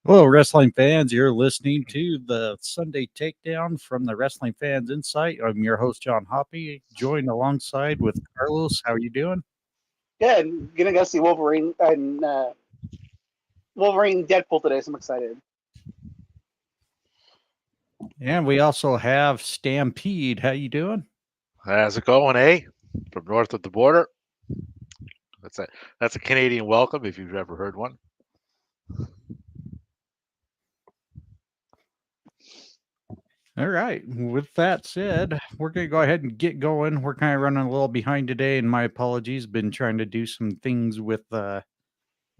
Hello, wrestling fans. You're listening to the Sunday Takedown from the Wrestling Fans Insight. I'm your host, John Hoppy, joined alongside with Carlos. How are you doing? Good. Gonna go see Wolverine and Wolverine Deadpool today, so I'm excited. And we also have Stampede. How you doing? How's it going, eh? From north of the border. That's a that's a Canadian welcome if you've ever heard one. All right. With that said, we're going to go ahead and get going. We're kind of running a little behind today, and my apologies. Been trying to do some things with our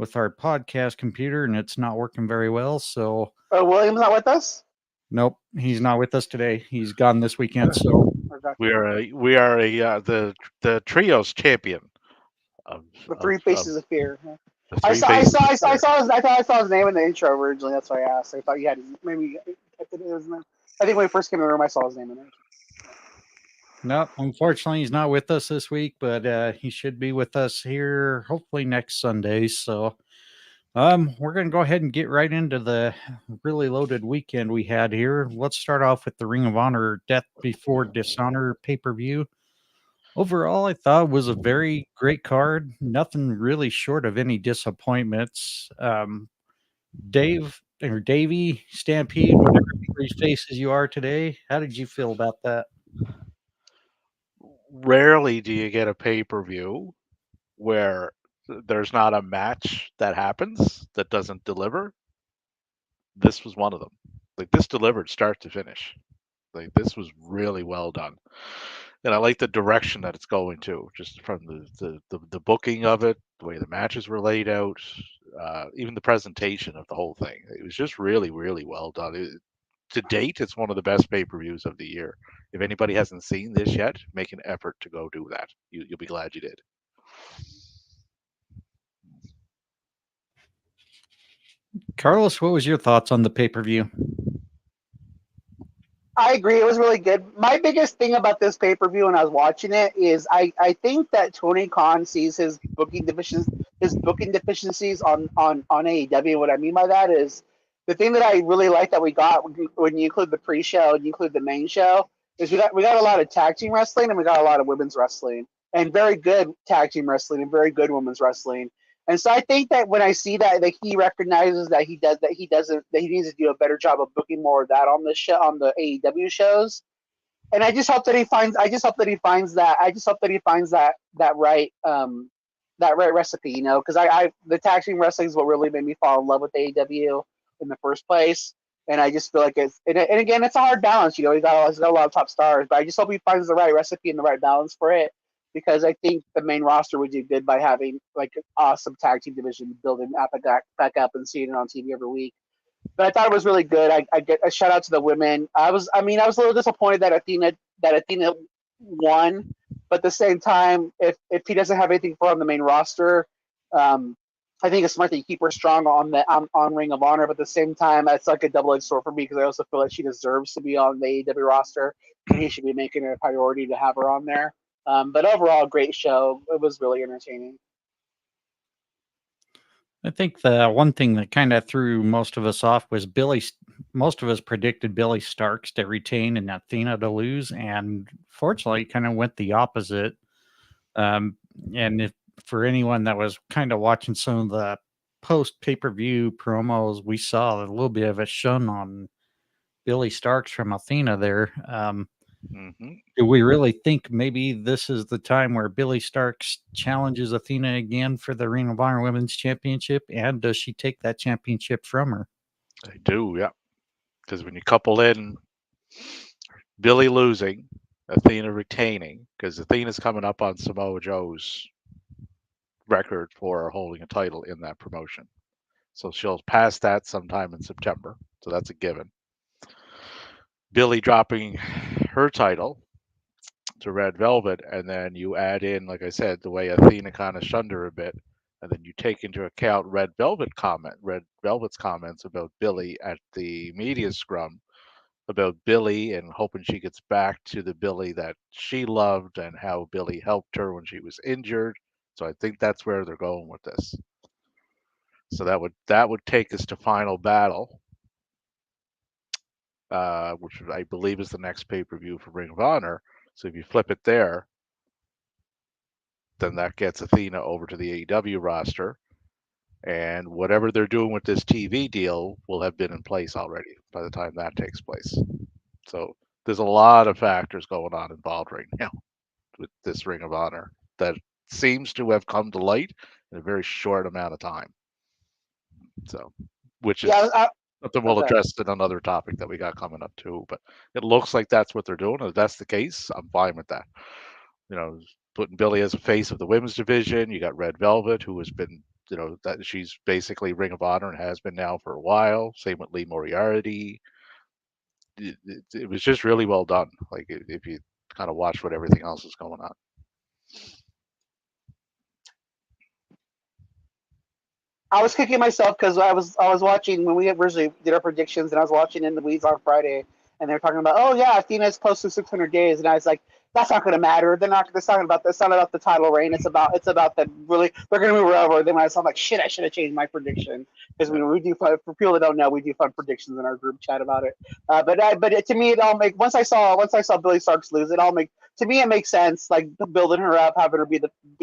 podcast computer, and it's not working very well. So, Oh, William's not with us. nope, he's not with us today. He's gone this weekend. So, We are the trios champion of The of, Three of Faces of Fear. the I three saw, I faces saw, of I saw, I fear. saw his, I thought I saw his name in the intro originally. That's why I asked. I thought you had his, maybe. I think it was in I think when we first came in the room, I saw his name in there. no, unfortunately, he's not with us this week, but he should be with us here hopefully next Sunday. So, we're going to go ahead and get right into the really loaded weekend we had here. Let's start off with the Ring of Honor Death Before Dishonor pay per view. Overall, I thought it was a very great card. Nothing really short of any disappointments. Dave or Davey Stampede, whatever three faces you are today. How did you feel about that? Rarely do you get a pay-per-view where there's not a match that happens that doesn't deliver. This was one of them. Like this delivered start to finish. Like this was really well done. And I like the direction that it's going to, just from the booking of it, the way the matches were laid out, even the presentation of the whole thing. It was just really, really well done. To date, it's one of the best pay-per-views of the year. If anybody hasn't seen this yet, make an effort to go do that. You'll be glad you did. Carlos, what was your thoughts on the pay per view? I agree. It was really good. My biggest thing about this pay per view when I was watching it is I think that Tony Khan sees his booking deficiencies on AEW. What I mean by that is the thing that I really like that we got when you include the pre-show and you include the main show is we got a lot of tag team wrestling and we got a lot of women's wrestling and very good tag team wrestling and very good women's wrestling. And so I think that when I see that he recognizes that he needs to do a better job of booking more of that on the show on the AEW shows. And I just hope that he finds that I just hope that he finds that right recipe, because I the tag team wrestling is what really made me fall in love with AEW in the first place. And I just feel like and again, it's a hard balance. He's got a lot of top stars, but I just hope he finds the right recipe and the right balance for it because I think the main roster would do good by having like an awesome tag team division building back up and seeing it on TV every week. But I thought it was really good. I get a shout out to the women. I was a little disappointed that Athena won, but at the same time, if he doesn't have anything for her on the main roster, um, I think it's smart that you keep her strong on Ring of Honor. But at the same time, it's like a double edged sword for me because I also feel like she deserves to be on the AEW roster, and he should be making it a priority to have her on there. But overall, great show. It was really entertaining. I think the one thing that kind of threw most of us off was most of us predicted Billy Starks to retain and Athena to lose, and fortunately, kind of went the opposite. Um, and if for anyone that was kind of watching some of the post pay per view promos, we saw a little bit of a shun on Billy Starks from Athena there. Hmm. Do we really think maybe this is the time where Billy Starks challenges Athena again for the Ring of Honor Women's Championship? And does she take that championship from her? I do, yeah. Because when you couple in Billy losing, Athena retaining, because Athena's coming up on Samoa Joe's record for holding a title in that promotion. So she'll pass that sometime in September. So that's a given. Billy dropping her title to Red Velvet, and then you add in, like I said, the way Athena kind of shunned her a bit, and then you take into account Red Velvet's comments about Billy at the media scrum about Billy and hoping she gets back to the Billy that she loved and how Billy helped her when she was injured. So I think that's where they're going with this. So that would take us to Final Battle, which I believe is the next pay-per-view for Ring of Honor. So if you flip it there, then that gets Athena over to the AEW roster, and whatever they're doing with this TV deal will have been in place already by the time that takes place. So there's a lot of factors going on involved right now with this Ring of Honor that seems to have come to light in a very short amount of time. So, which is something we'll address in another topic that we got coming up too. But it looks like that's what they're doing. If that's the case, I'm fine with that. You know, putting Billy as a face of the women's division. You got Red Velvet, who has been, you know, that she's basically Ring of Honor and has been now for a while. Same with Lee Moriarty. It was just really well done. Like if you kind of watch what everything else is going on. I was kicking myself because I was watching when we originally did our predictions, and I was watching in the weeds on Friday, and they're talking about, oh yeah, Athena's close to 600 days, and I was like, that's not going to matter. They're not. It's not about. It's not about the title reign. It's about the really. They're going to move her over. Then when I saw, I'm like, shit, I should have changed my prediction because we do fun, for people that don't know, we do fun predictions in our group chat about it. To me, it all make once I saw Billy Starks lose, it all make to me it makes sense. Like building her up, having her be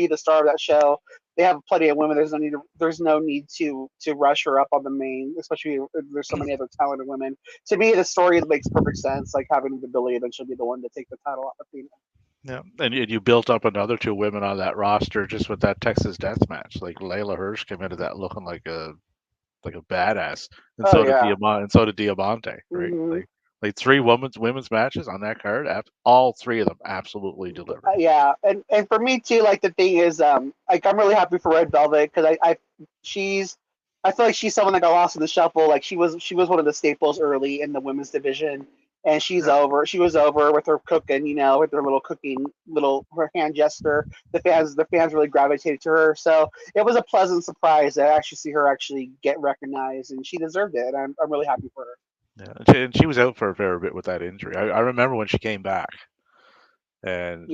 the star of that show. They have plenty of women. There's no need to rush her up on the main, especially if there's so many other talented women. To me, the story makes perfect sense. Like having the Billy eventually be the one to take the title off of Athena. Yeah, and you built up another two women on that roster just with that Texas Death Match. Like Layla Hirsch came into that looking like a badass, and so did Diamante, right? Mm-hmm. Like three women's matches on that card. All three of them absolutely delivered. Yeah, and for me too, like the thing is, like I'm really happy for Red Velvet because I feel like she's someone that got lost in the shuffle. Like she was one of the staples early in the women's division, and she's over. She was over with her cooking, with her little cooking, her hand gesture. The fans really gravitated to her, so it was a pleasant surprise to actually see her actually get recognized, and she deserved it. And I'm really happy for her. Yeah, and she was out for a fair bit with that injury. I remember when she came back, and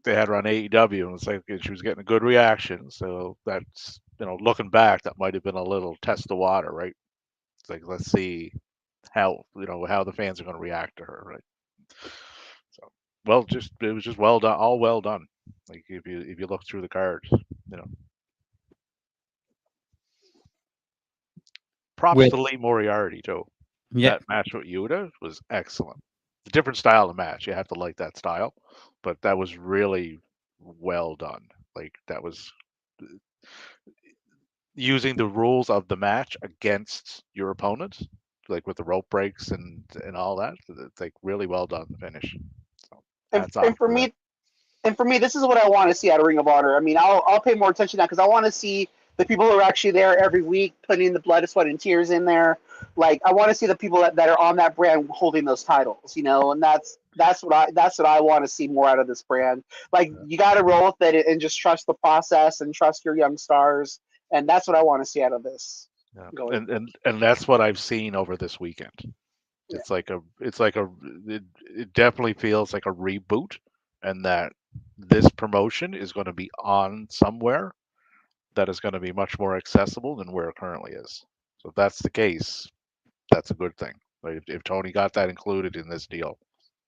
they had her on AEW, and it's like she was getting a good reaction. So that's looking back, that might have been a little test of water, right? It's like let's see how how the fans are going to react to her, right? So it was just well done, all well done. Like if you look through the cards, props to Lee Moriarty too. Yeah. That match with Yuta was excellent. It's a different style of match. You have to like that style, but that was really well done. Like that was using the rules of the match against your opponent, like with the rope breaks and all that. It's like really well done, the finish. So, and for me, this is what I want to see out of Ring of Honor. I mean, I'll pay more attention now because I want to see the people who are actually there every week, putting the blood, sweat, and tears in there. Like I want to see the people that are on that brand holding those titles, and that's what I want to see more out of this brand. Like you got to roll with it and just trust the process and trust your young stars, and that's what I want to see out of this. Yeah. And that's what I've seen over this weekend. Yeah. It definitely feels like a reboot, and that this promotion is going to be on somewhere that is going to be much more accessible than where it currently is. So if that's the case, that's a good thing. Like if Tony got that included in this deal,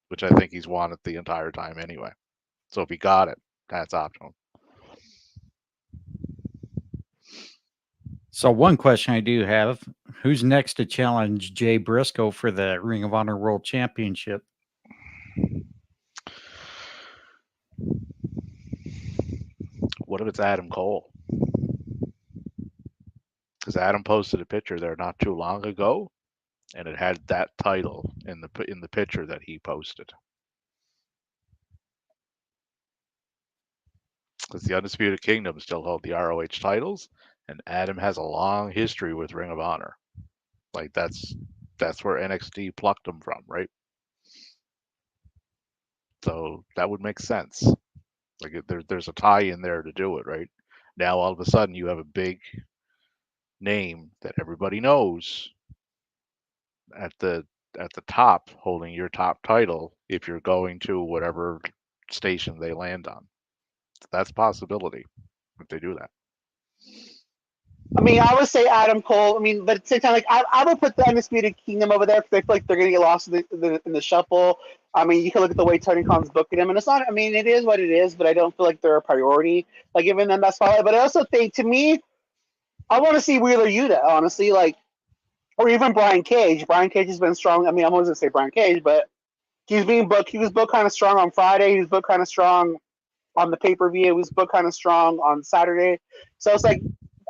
which I think he's wanted the entire time anyway. So if he got it, that's optional. So one question I do have, who's next to challenge Jay Briscoe for the Ring of Honor World Championship? What if it's Adam Cole? Because Adam posted a picture there not too long ago, and it had that title in the picture that he posted. Because the Undisputed Kingdom still hold the ROH titles, and Adam has a long history with Ring of Honor. Like that's where NXT plucked him from, right? So that would make sense. Like there's a tie in there to do it, right? Now all of a sudden you have a big name that everybody knows at the top holding your top title if you're going to whatever station they land on. That's a possibility if they do that. I mean, I would say Adam Cole. I mean, but at the same time, like I would put the Undisputed Kingdom over there because I feel like they're gonna get lost in the shuffle. I mean, you can look at the way Tony Khan's booking them, and it's not. I mean, it is what it is, but I don't feel like they're a priority. Like giving them that spotlight. But I also think, to me, I want to see Wheeler Yuta, honestly, like, or even Brian Cage. Brian Cage has been strong. I mean, I'm always gonna say Brian Cage, but he's being booked. He was booked kind of strong on Friday. He was booked kind of strong on the pay per view. He was booked kind of strong on Saturday. So it's like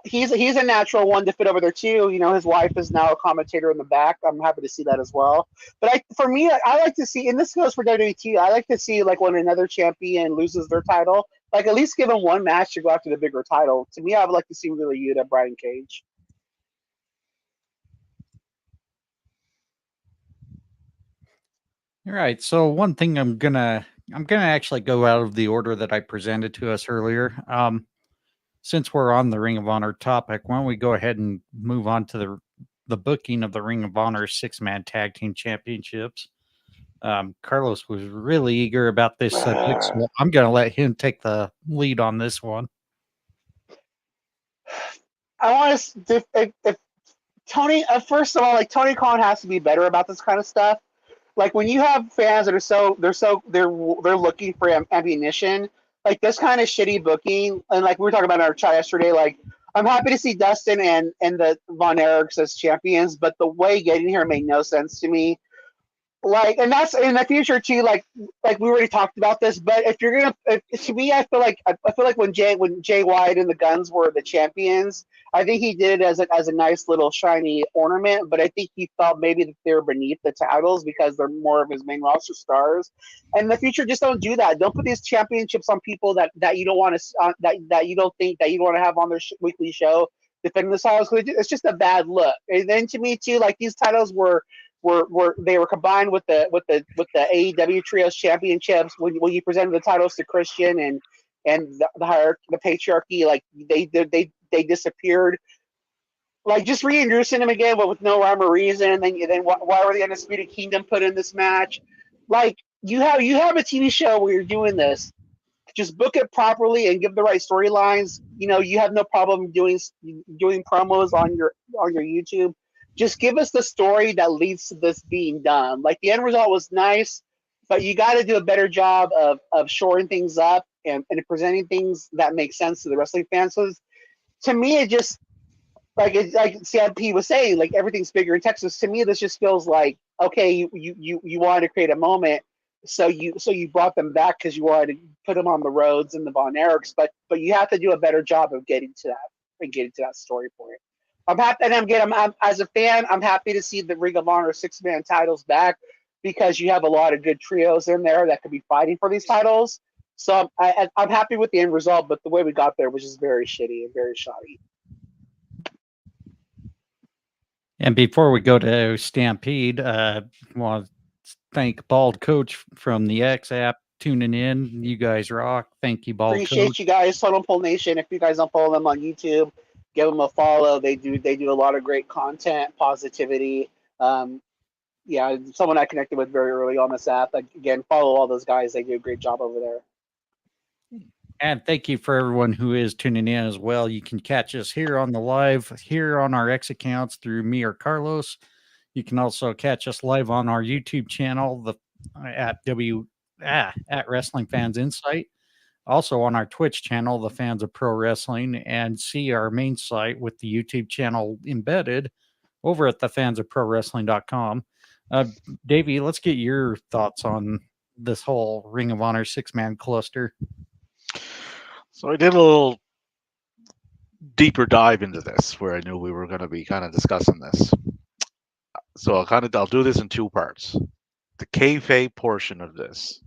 he's a natural one to fit over there too. You know, his wife is now a commentator in the back. I'm happy to see that as well. But for me, I like to see, and this goes for WWE. I like to see, like, when another champion loses their title, like at least give them one match to go after the bigger title. To me, I would like to see really Yuta, Brian Cage. All right. So one thing I'm gonna actually go out of the order that I presented to us earlier. Since we're on the Ring of Honor topic, why don't we go ahead and move on to the booking of the Ring of Honor 6-man tag team championships. Carlos was really eager about this subject, so I'm going to let him take the lead on this one. I want to if Tony. First of all, like, Tony Khan has to be better about this kind of stuff. Like, when you have fans that are they're looking for ammunition, like this kind of shitty booking, and like we were talking about in our chat yesterday, like, I'm happy to see Dustin and the Von Erichs as champions, but the way getting here made no sense to me. Like, and that's in the future too. Like we already talked about this, but if you're gonna, to me, I feel like when Jay White and the Guns were the champions, I think he did it as a nice little shiny ornament. But I think he felt maybe that they're beneath the titles because they're more of his main roster stars. And in the future, just don't do that. Don't put these championships on people that you don't want to that you don't think that you want to have on their weekly show defending the titles. It's just a bad look. And then to me too, like, these titles were they were combined with the AEW Trios Championships when you presented the titles to Christian and the hierarchy, the patriarchy, like they disappeared. Like, just reintroducing them again, but with no rhyme or reason. And then why were the Undisputed Kingdom put in this match? Like, you have a TV show where you're doing this. Just book it properly and give the right storylines. You know, you have no problem doing promos on your YouTube. Just give us the story that leads to this being done. Like, the end result was nice, but you got to do a better job of shoring things up and presenting things that make sense to the wrestling fans. So to me, it just, like CIP was saying, like, everything's bigger in Texas. To me, this just feels like, okay, you wanted to create a moment, so you brought them back because you wanted to put them on the roads and the Von Erichs, but you have to do a better job of getting to that story point. I'm happy, and I'm as a fan, I'm happy to see the Ring of Honor 6-man titles back because you have a lot of good trios in there that could be fighting for these titles. So I'm happy with the end result, but the way we got there was just very shitty and very shoddy. And before we go to Stampede, I want to thank Bald Coach from the X app tuning in. You guys rock. Thank you, Bald Appreciate Coach. you guys, Total Pole Nation. If you guys don't follow them on YouTube, give them a follow. They do a lot of great content, positivity. Yeah, someone I connected with very early on this app. Like, again, follow all those guys. They do a great job over there. And thank you for everyone who is tuning in as well. You can catch us here on the live, here on our X accounts through me or Carlos. You can also catch us live on our YouTube channel, at Wrestling Fans Insight. Also on our Twitch channel, the Fans of Pro Wrestling, and see our main site with the YouTube channel embedded over at thefansofprowrestling.com. Davey, let's get your thoughts on this whole Ring of Honor 6-man cluster. So I did a little deeper dive into this where I knew we were going to be kind of discussing this. So I'll do this in two parts. The kayfabe portion of this.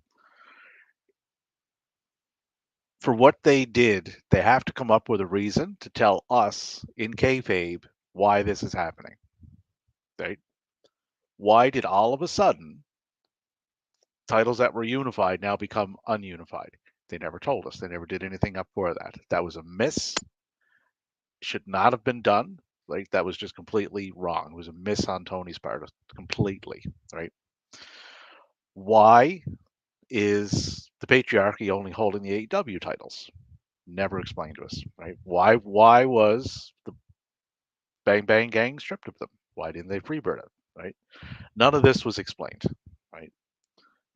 For what they did, they have to come up with a reason to tell us in kayfabe why this is happening. Right? Why did all of a sudden titles that were unified now become ununified? They never told us. They never did anything up for that. That was a miss. Should not have been done. Like, that was just completely wrong. It was a miss on Tony's part, completely, right? Why is the patriarchy only holding the AEW titles? Never explained to us, right? Why was Bang Bang Gang stripped of them. Why didn't they freebird it? Right? None of this was explained. Right?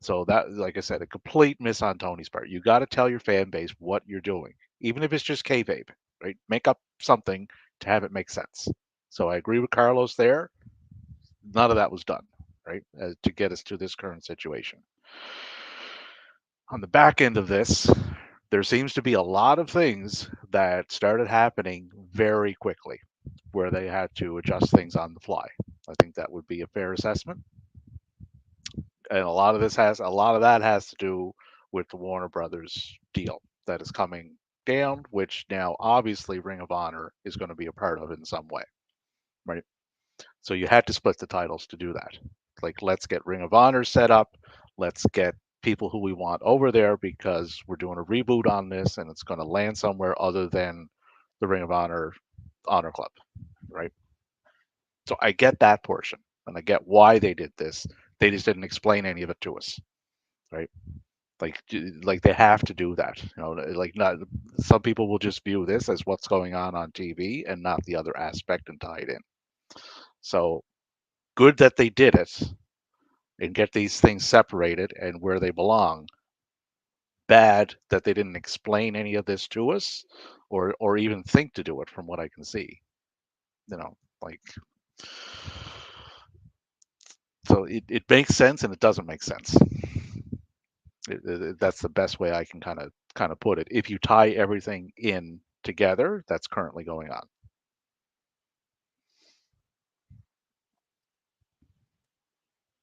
So that, like I said, a complete miss on Tony's part. You got to tell your fan base what you're doing, even if it's just kayfabe. Right? Make up something to have it make sense. So I agree with Carlos there. None of that was done. Right? To get us to this current situation. On the back end of this, there seems to be a lot of things that started happening very quickly where they had to adjust things on the fly. I think that would be a fair assessment. And a lot of that has to do with the Warner Brothers deal that is coming down, which now obviously Ring of Honor is going to be a part of in some way. Right? So you had to split the titles to do that. Like, let's get Ring of Honor set up. Let's get people who we want over there because we're doing a reboot on this and it's going to land somewhere other than the Ring of Honor Club, right? So I get that portion and I get why they did this. They just didn't explain any of it to us, right? Like they have to do that, you know. Like, not some people will just view this as what's going on TV and not the other aspect and tie it in. So good that they did it and get these things separated and where they belong. Bad that they didn't explain any of this to us or even think to do it from what I can see. You know, like, so it makes sense and it doesn't make sense. That's the best way I can kind of put it. If you tie everything in together, that's currently going on.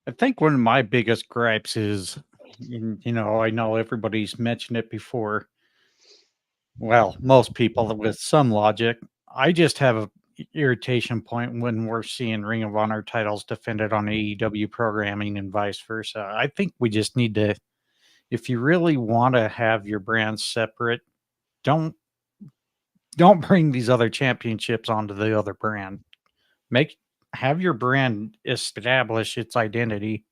I think one of my biggest gripes is, I know everybody's mentioned it before. Well, most people with some logic. I just have a irritation point when we're seeing Ring of Honor titles defended on AEW programming and vice versa. I think we just need to, if you really want to have your brands separate, don't bring these other championships onto the other brand. Have your brand establish its identity.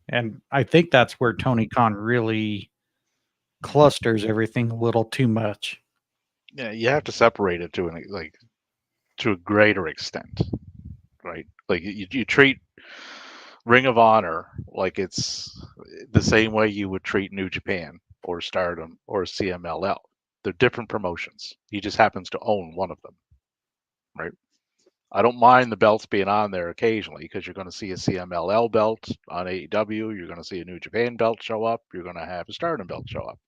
And I think that's where Tony Khan really clusters everything a little too much. Yeah, you have to separate it to a greater extent, right? Like you treat Ring of Honor like it's the same way you would treat New Japan or Stardom or CMLL. They're different promotions. He just happens to own one of them, right? I don't mind the belts being on there occasionally because you're going to see a CMLL belt on AEW. You're going to see a New Japan belt show up. You're going to have a Stardom belt show up.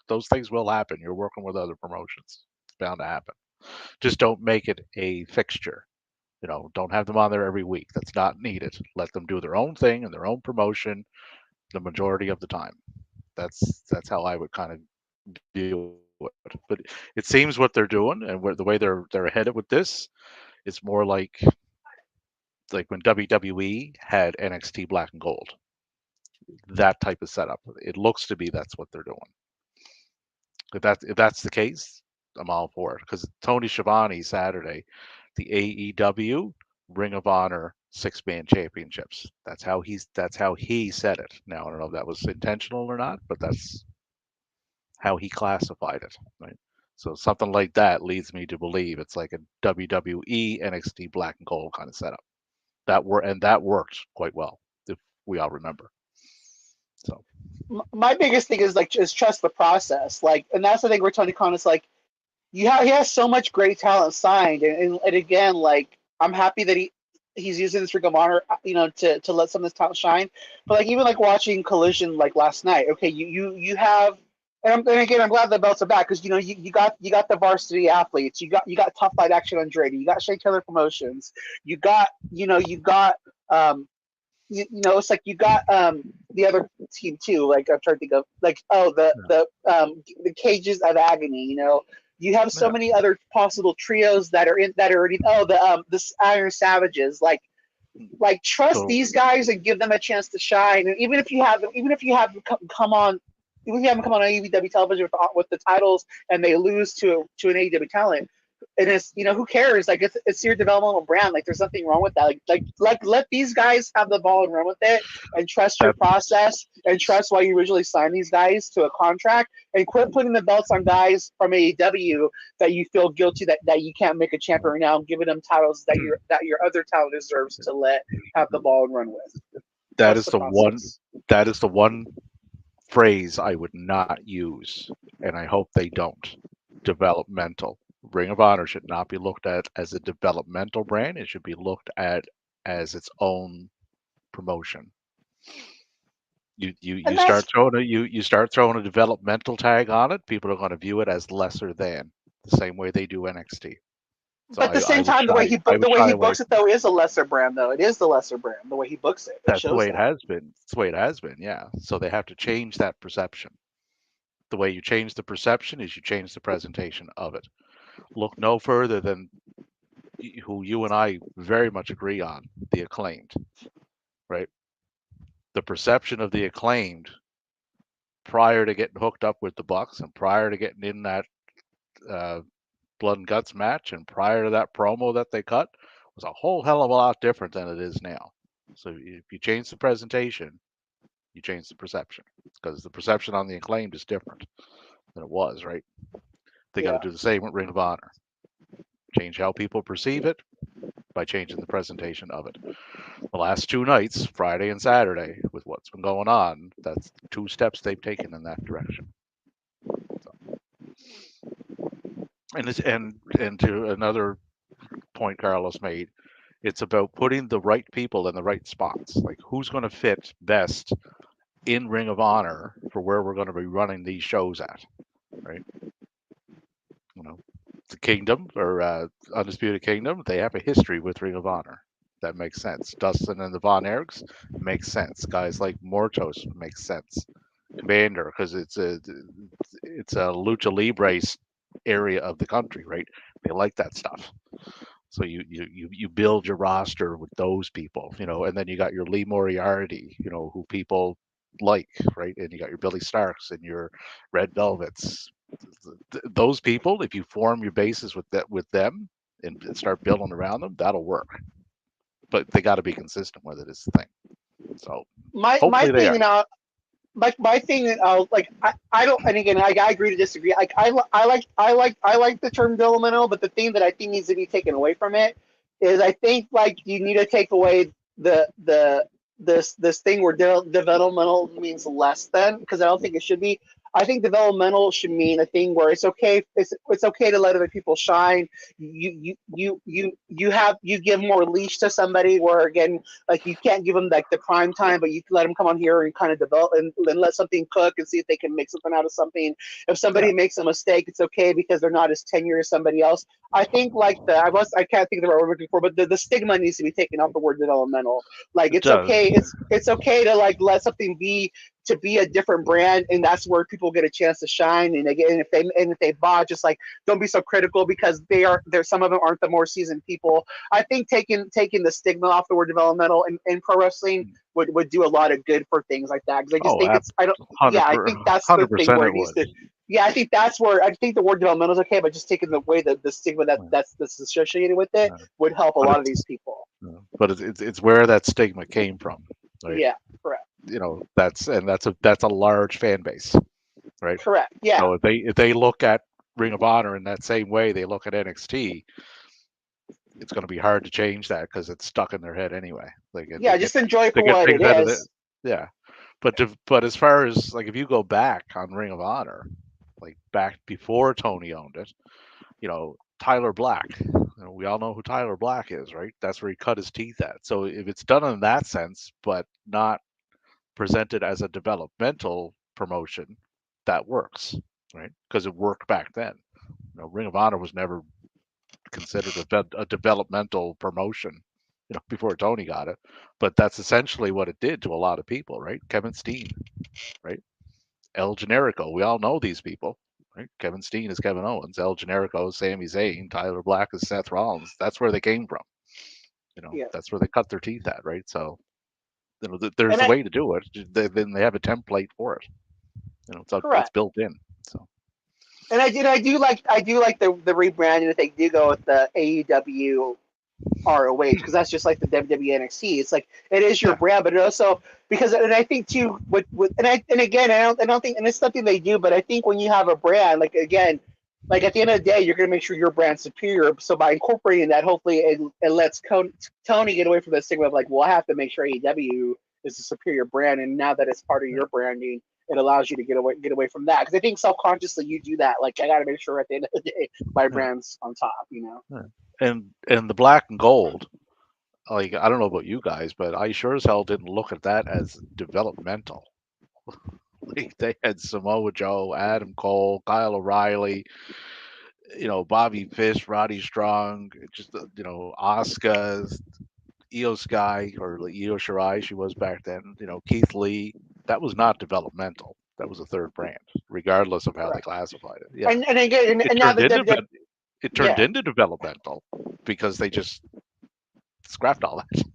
Those things will happen. You're working with other promotions. It's bound to happen. Just don't make it a fixture. You know, don't have them on there every week. That's not needed. Let them do their own thing and their own promotion the majority of the time. That's how I would kind of deal with it. But it seems what they're doing and the way they're headed with this, it's more like when WWE had NXT Black and Gold. That type of setup. It looks to be that's what they're doing. If that's the case, I'm all for it. Because Tony Schiavone Saturday, the AEW Ring of Honor 6-man championships. That's how he said it. Now I don't know if that was intentional or not, but that's how he classified it. Right. So something like that leads me to believe it's like a WWE NXT Black and Gold kind of setup. That worked quite well, if we all remember. So My biggest thing is just trust the process. And that's the thing where Tony Khan is like, he has so much great talent signed, and again, I'm happy that he's using this Ring of Honor, to let some of this talent shine. But even watching Collision last night, okay, you have, and again, I'm glad the belts are back because you got the varsity athletes, you got Tough Fight Action Andretti, you got Shea Taylor Promotions, you got it's like you got the other team too. I'm trying to think of the Cages of Agony. You have so many other possible trios that are already. The Iron Savages. Trust these guys and give them a chance to shine. And even if you have them come on. Even if you have them come on AEW television with the titles and they lose to an AEW talent, and it's who cares? Like it's your developmental brand. Like there's nothing wrong with that. Like let these guys have the ball and run with it, and trust your That's process, and trust why you originally signed these guys to a contract, and quit putting the belts on guys from AEW that you feel guilty that you can't make a champion right now, and giving them titles that your other talent deserves to let have the ball and run with. that Trust is the the one process. that is the one phrase I would not use, and I hope they don't. Developmental. Ring of Honor should not be looked at as a developmental brand. It should be looked at as its own promotion. You And start that's throwing you start throwing a developmental tag on it, people are going to view it as lesser than, the same way they do NXT. So but at the I same would time, shy I the would way shy he away books it from that. though is a lesser brand though. It is the lesser brand the way he books it. It That's the shows way it that. has been. It's the way it has been, yeah. So they have to change that perception. The way you change the perception is you change the presentation of it. Look no further than who you and I very much agree on, the Acclaimed, right? The perception of the Acclaimed prior to getting hooked up with the Bucks and prior to getting in that uh, blood and guts match and prior to that promo that they cut was a whole hell of a lot different than it is now. So if you change the presentation, you change the perception, because the perception on the Acclaimed is different than it was, right? They got to Yeah. do the same with Ring of Honor. Change how people perceive it by changing the presentation of it. The last two nights, Friday and Saturday, with what's been going on, that's two steps they've taken in that direction. So, and to another point Carlos made, it's about putting the right people in the right spots. Like who's going to fit best in Ring of Honor for where we're going to be running these shows at, right? You know, the Kingdom or Undisputed Kingdom, they have a history with Ring of Honor. That makes sense. Dustin and the Von Erichs makes sense. Guys like Mortos makes sense. Commander, because it's a lucha libre area of the country, right? They like that stuff. So you build your roster with those people, and then you got your Lee Moriarty, who people like, right? And you got your Billy Starks and your Red Velvets. Those people, if you form your bases with them and start building around them, that'll work. But they got to be consistent with it, is the thing. So My hopefully they thing are. now, my thing, like I don't, and again I agree to disagree. Like I like the term developmental, but the thing that I think needs to be taken away from it is I think like you need to take away this thing where developmental means less than, because I don't think it should be. I think developmental should mean a thing where it's okay to let other people shine. You give more leash to somebody, where again, like you can't give them like the prime time, but you can let them come on here and kind of develop and let something cook and see if they can make something out of something. If Yeah, somebody makes a mistake, it's okay because they're not as tenured as somebody else. I think like I can't think of the word I'm looking for, but the stigma needs to be taken off the word developmental. Like it does. it's okay to like let something be, to be a different brand, and that's where people get a chance to shine. And again, if they bought, just like don't be so critical, because there some of them aren't the more seasoned people. I think taking the stigma off the word developmental in pro wrestling would do a lot of good for things like that, because I just Oh, think it's I don't yeah I think that's the thing 100% where it it needs would. to. Yeah, I think that's where I think the word developmental is okay, but just taking away the stigma that's associated with it would help a But lot of these it's people. it's where that stigma came from, right? Yeah, correct. That's a large fan base, right? Correct. Yeah. So if they look at Ring of Honor in that same way they look at NXT, it's going to be hard to change that because it's stuck in their head anyway. Yeah, just enjoy it They for get what it things out of it. is. Yeah, but as far as like if you go back on Ring of Honor, like back before Tony owned it, Tyler Black. We all know who Tyler Black is, right? That's where he cut his teeth at. So if it's done in that sense, but not presented as a developmental promotion, that works, right? Because it worked back then. Ring of Honor was never considered a developmental promotion, before Tony got it. But that's essentially what it did to a lot of people, right? Kevin Steen, right? El Generico. We all know these people, right? Kevin Steen is Kevin Owens. El Generico is Sami Zayn. Tyler Black is Seth Rollins. That's where they came from. Yeah. That's where they cut their teeth at, right? So, there's And a I way to do it. Then they have a template for it. It's correct. built in. So And I do like the rebranding that they do go with the AEW ROH, because that's just like the WWE NXT. It's like it is your Yeah. brand, but it also because, and I think too with and again I don't think, and it's something they do, but I think when you have a brand, like again, like at the end of the day, you're gonna make sure your brand's superior. So by incorporating that, hopefully it lets Tony get away from the stigma of like, well, I have to make sure AEW is a superior brand, and now that it's part of your branding, it allows you to get away from that. Because I think self-consciously you do that. Like I got to make sure at the end of the day my brand's on top. And the black and gold, like I don't know about you guys, but I sure as hell didn't look at that as developmental. Like they had Samoa Joe, Adam Cole, Kyle O'Reilly, Bobby Fish, Roddy Strong, just Asuka, Io Sky or Io Shirai, she was back then. Keith Lee. That was not developmental. That was a third brand, regardless of how they Correct. classified it. Yeah, And again, and now the WWE, it turned yeah. into developmental because they just scrapped all that.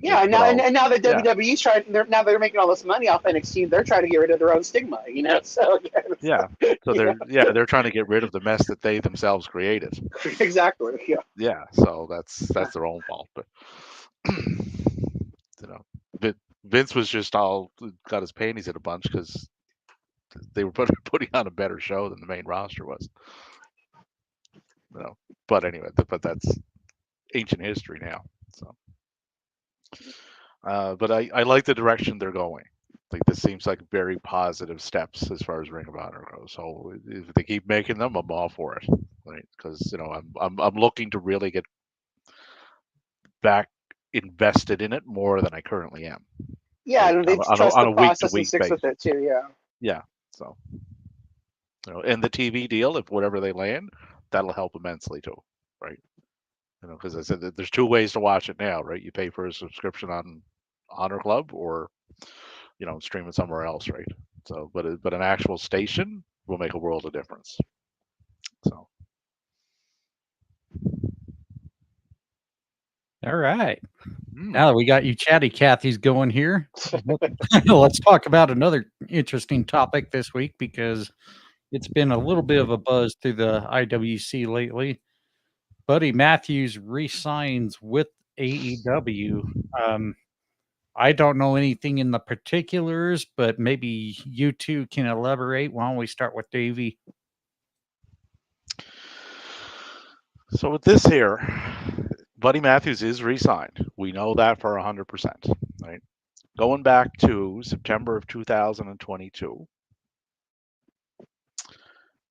Yeah, and now the Yeah. WWE's trying. They're making all this money off NXT. They're trying to get rid of their own stigma, So Yeah. So they're trying to get rid of the mess that they themselves created. exactly. Yeah. Yeah. So that's their own fault. But Vince was just all got his panties in a bunch because they were putting on a better show than the main roster was. But anyway, but that's ancient history now. So, but I like the direction they're going. Like this seems like very positive steps as far as Ring of Honor goes. So if they keep making them, I'm all for it. Right? Because I'm looking to really get back invested in it more than I currently am. Yeah, Right? and they trust on the a week to process and week sticks basis. with it too. Yeah. Yeah. So and the TV deal, if whatever they land, that'll help immensely too. Right? Because I said that there's two ways to watch it now, right? You pay for a subscription on Honor Club, or stream it somewhere else, right? So, but an actual station will make a world of difference. So, All right. Now that we got you chatty Cathy's going here, let's talk about another interesting topic this week because it's been a little bit of a buzz through the IWC lately. Buddy Matthews re-signs with AEW. I don't know anything in the particulars, but maybe you two can elaborate. Why don't we start with Davey? So with this here, Buddy Matthews is re-signed. We know that for 100%, right? Going back to September of 2022,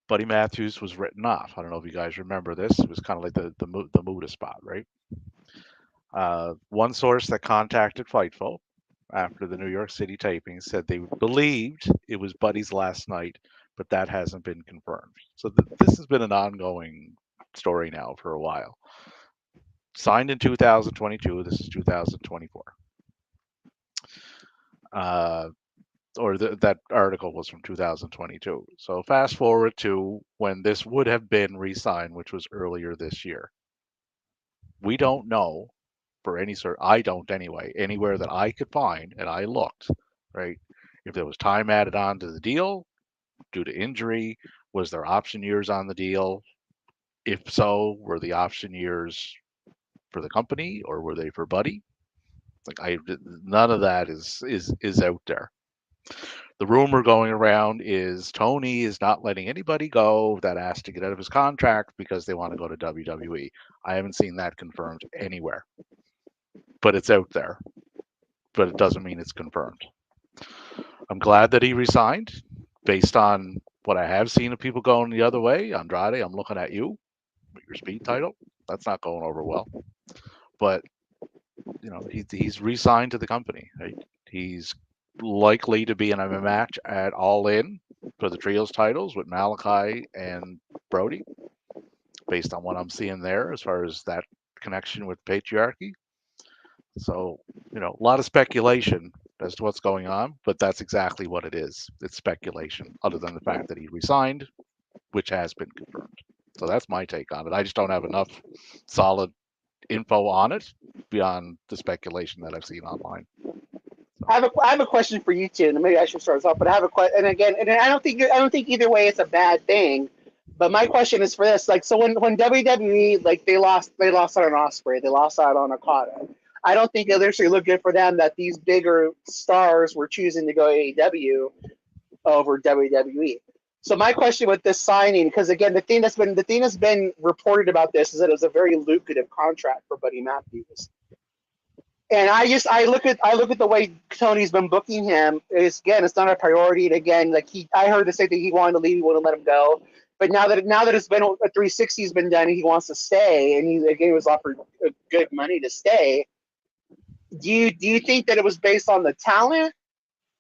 Buddy Matthews was written off. I don't know if you guys remember this. It was kind of like the Muda spot, right? One source that contacted Fightful after the New York City taping said they believed it was Buddy's last night, but that hasn't been confirmed. So this has been an ongoing story now for a while. Signed in 2022. This is 2024. That article was from 2022. So fast forward to when this would have been re-signed, which was earlier this year. We don't know for any sort. I don't anyway. Anywhere that I could find, and I looked, right? If there was time added on to the deal due to injury, was there option years on the deal? If so, were the option years for the company or were they for Buddy? None of that is out there. The rumor going around is Tony is not letting anybody go that asked to get out of his contract because they want to go to WWE. I haven't seen that confirmed anywhere, but it's out there. But it doesn't mean it's confirmed. I'm glad that he resigned based on what I have seen of people going the other way. Andrade, I'm looking at you with your speed title. That's not going over well. But he's re-signed to the company. Right? He's likely to be in a match at All In for the trios titles with Malachi and Brody, based on what I'm seeing there as far as that connection with patriarchy. So, a lot of speculation as to what's going on, but that's exactly what it is. It's speculation, other than the fact that he resigned, which has been confirmed. So that's my take on it. I just don't have enough solid info on it beyond the speculation that I've seen online. I have a question for you two, and maybe I should start us off. But I have a question, and again, and I don't think either way it's a bad thing. But my question is for this, like, so when WWE, like, they lost out on Ospreay, they lost out on Okada. I don't think it actually looked good for them that these bigger stars were choosing to go AEW over WWE. So my question with this signing, because again, the thing that's been reported about this is that it was a very lucrative contract for Buddy Matthews. And I look at the way Tony's been booking him. It's not a priority. And again, like I heard the same thing. He wanted to leave. He wouldn't let him go. But now that it's been a 360 has been done, and he wants to stay, and he was offered good money to stay. Do you think that it was based on the talent,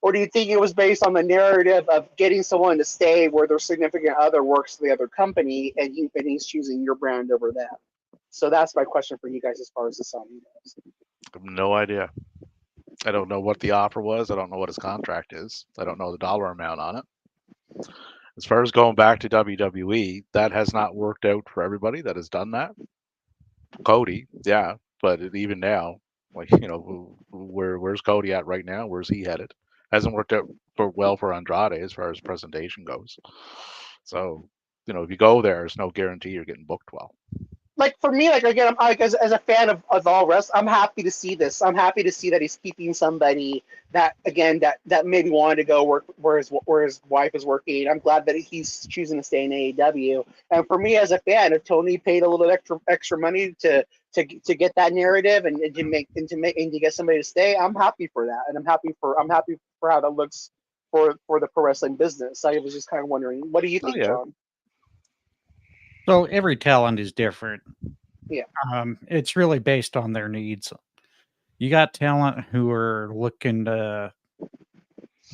or do you think it was based on the narrative of getting someone to stay where their significant other works for the other company, and he's choosing your brand over them? So that's my question for you guys as far as the signing goes. I have no idea. I don't know what the offer was. I don't know what his contract is. I don't know the dollar amount on it. As far as going back to WWE, that has not worked out for everybody that has done that. Cody, yeah, but even now, like, where's Cody at right now? Where's he headed? Hasn't worked out well for Andrade as far as presentation goes. So, if you go there, there's no guarantee you're getting booked well. Like for me, like again, as a fan of all wrestling, I'm happy to see this. I'm happy to see that he's keeping somebody that maybe wanted to go work where his wife is working. I'm glad that he's choosing to stay in AEW. And for me as a fan, if Tony paid a little extra money to get that narrative and to get somebody to stay, I'm happy for that, and I'm happy for how that looks for the pro wrestling business. I was just kind of wondering, what do you think, John? So every talent is different. Yeah. It's really based on their needs. You got talent who are looking to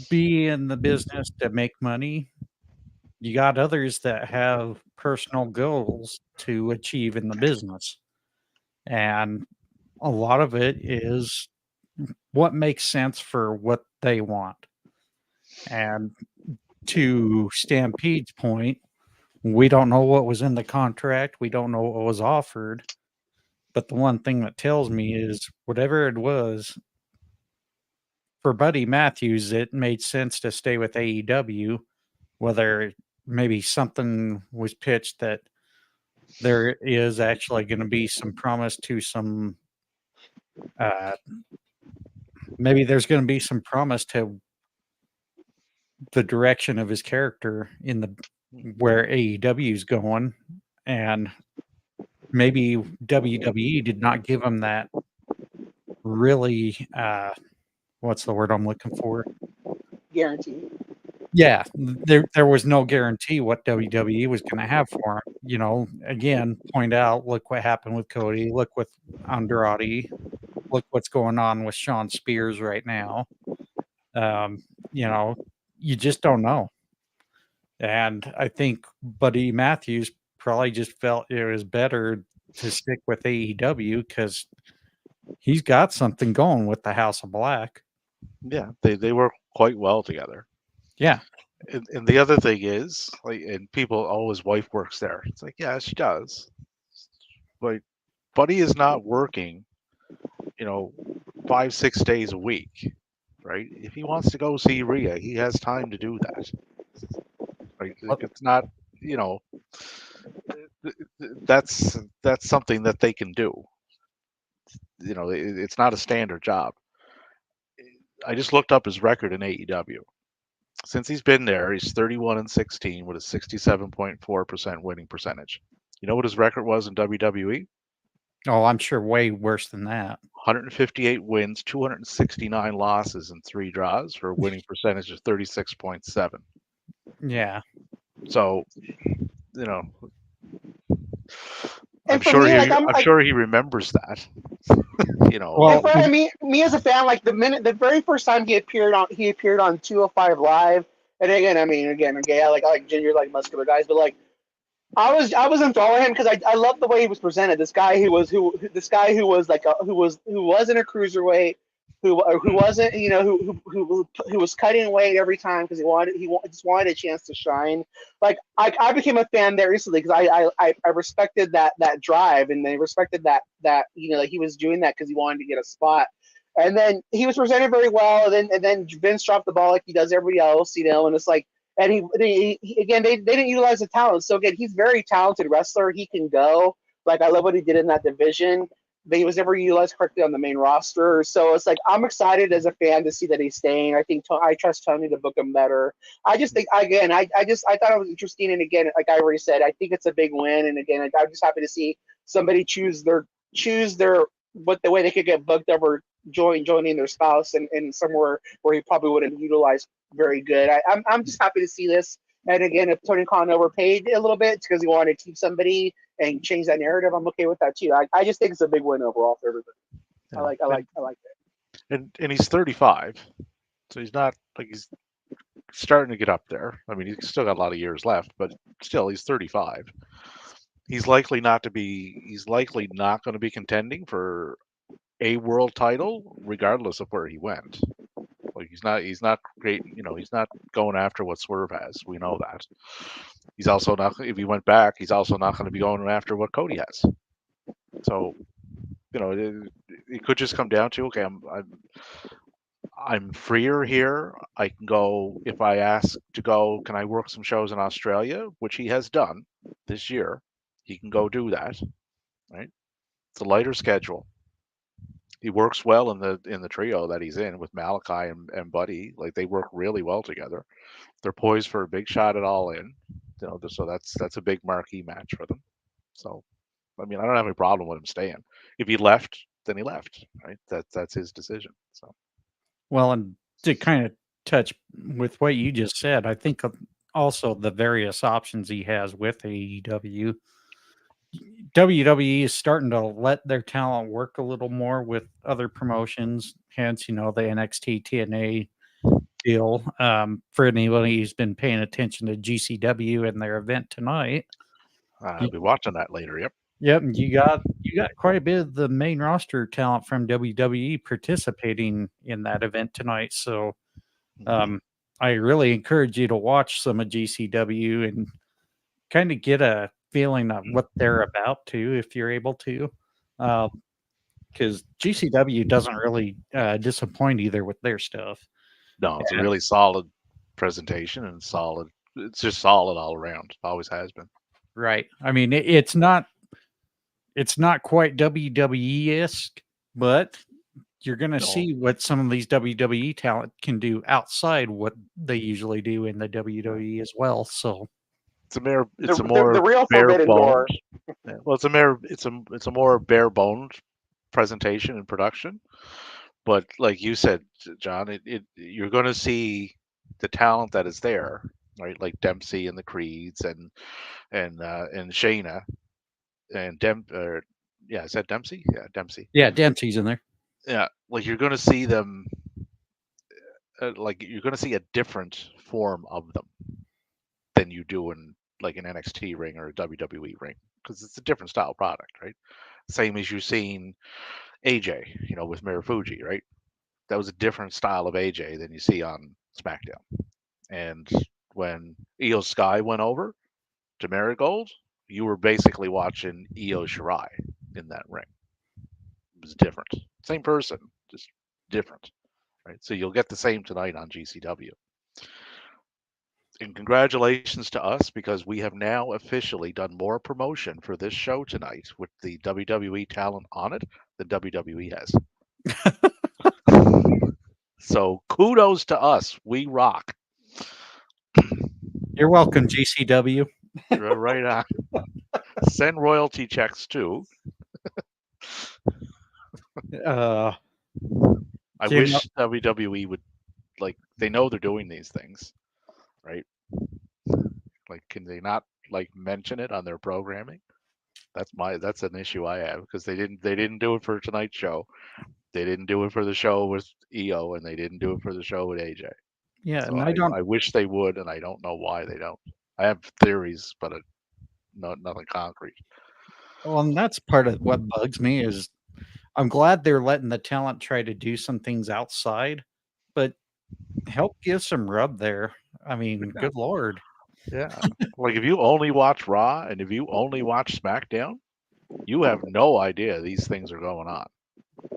be in the business to make money. You got others that have personal goals to achieve in the business. And a lot of it is what makes sense for what they want. And to Stampede's point, we don't know what was in the contract. We don't know what was offered. But the one thing that tells me is whatever it was, for Buddy Matthews, it made sense to stay with AEW, whether maybe something was pitched that there is actually going to be some promise to some, maybe there's going to be some promise to the direction of his character in the where AEW is going, and maybe WWE did not give him that really what's the word I'm looking for? Guarantee. Yeah, there was no guarantee what WWE was going to have for him. Again, point out, look what happened with Cody, look with Andrade, look what's going on with Shawn Spears right now. You just don't know. And I think Buddy Matthews probably just felt it was better to stick with AEW because he's got something going with the House of Black. Yeah, they work quite well together. Yeah. And the other thing is, like, and people, oh, his wife works there. It's like, yeah, she does. But Buddy is not working, 5-6 days a week, right? If he wants to go see Rhea, he has time to do that. Right? Like, it's not, that's something that they can do. It's not a standard job. I just looked up his record in AEW. Since he's been there, he's 31-16 with a 67.4% winning percentage. You know what his record was in WWE? Oh, I'm sure way worse than that. 158 wins, 269 losses, and 3 draws for a winning percentage of 36.7. Yeah. So, And I'm sure he remembers that. Well, for me as a fan, like the very first time he appeared on 205 Live, and again, I like ginger, like muscular guys, but like I was enthralled him because I love the way he was presented. This guy who was who wasn't a cruiserweight, who wasn't who was cutting weight every time because he just wanted a chance to shine. Like I became a fan there instantly because I respected that drive, and they respected that like he was doing that because he wanted to get a spot. And then he was presented very well, and then Vince dropped the ball like he does everybody else, and it's like And again, they didn't utilize the talent. So again, he's a very talented wrestler. He can go. Like I love what he did in that division, but he was never utilized correctly on the main roster. So it's like I'm excited as a fan to see that he's staying. I think I trust Tony to book him better. I just think again, I thought it was interesting, and again, like I already said, I think it's a big win. And again, I'm just happy to see somebody choose their what the way they could get booked over joining their spouse and somewhere where he probably wouldn't utilize very good. I'm just happy to see this. And again, if Tony Khan overpaid a little bit because he wanted to keep somebody and change that narrative, I'm okay with that too. I just think it's a big win overall for everybody. Yeah. I like that. And he's 35, so he's not like he's starting to get up there. I mean, he's still got a lot of years left, but still, he's 35. He's likely not going to be contending for a world title, regardless of where he went. Like he's not great. He's not going after what Swerve has. We know that. He's also not. If he went back, he's also not going to be going after what Cody has. So, it could just come down to, okay, I'm freer here. I can go, if I ask to go, can I work some shows in Australia, which he has done this year. He can go do that, right? It's a lighter schedule. He works well in the trio that he's in with Malachi and Buddy. Like they work really well together. They're poised for a big shot at All In. So that's a big marquee match for them. So, I mean, I don't have any problem with him staying. If he left, then he left, right? That's his decision. So, Well, and to kind of touch with what you just said, I think also the various options he has with AEW. WWE is starting to let their talent work a little more with other promotions, hence, the NXT TNA deal. For anybody who's been paying attention to GCW and their event tonight, I'll be watching that later. Yep. Yep, and you got quite a bit of the main roster talent from WWE participating in that event tonight. So, I really encourage you to watch some of GCW and kind of get a feeling of what they're about too, if you're able to, because GCW doesn't really disappoint either with their stuff. No, it's a really solid presentation and solid. It's just solid all around. Always has been. Right. I mean, it's not quite WWE-esque, but you're going to see what some of these WWE talent can do outside what they usually do in the WWE as well. So it's a more the real bare forbidden door. Well, it's a more bare bones presentation and production. But like you said, John, you're going to see the talent that is there, right? Like Dempsey and the Creeds and Shayna and is that Dempsey? Yeah, Dempsey. Yeah, Dempsey's in there. Yeah, like you're going to see them. Like you're going to see a different form of them than you do in like an NXT ring or a WWE ring, because it's a different style product, right? Same as you've seen AJ, with Marufuji, right? That was a different style of AJ than you see on SmackDown. And when Io Sky went over to Marigold, you were basically watching Io Shirai in that ring. It was different. Same person, just different, right? So you'll get the same tonight on GCW. And congratulations to us, because we have now officially done more promotion for this show tonight with the WWE talent on it than WWE has. So kudos to us. We rock. You're welcome, GCW. Right on. Send royalty checks too. I wish WWE would, like, they know they're doing these things, right? Like, can they not like mention it on their programming? That's an issue I have, because they didn't do it for tonight's show. They didn't do it for the show with EO, and they didn't do it for the show with AJ. Yeah, So and I wish they would, and I don't know why they don't. I have theories, but nothing concrete. Well, and that's part of what bugs me is I'm glad they're letting the talent try to do some things outside, but help give some rub there. I mean, good Lord. Yeah. Like if you only watch Raw and if you only watch SmackDown, you have no idea these things are going on,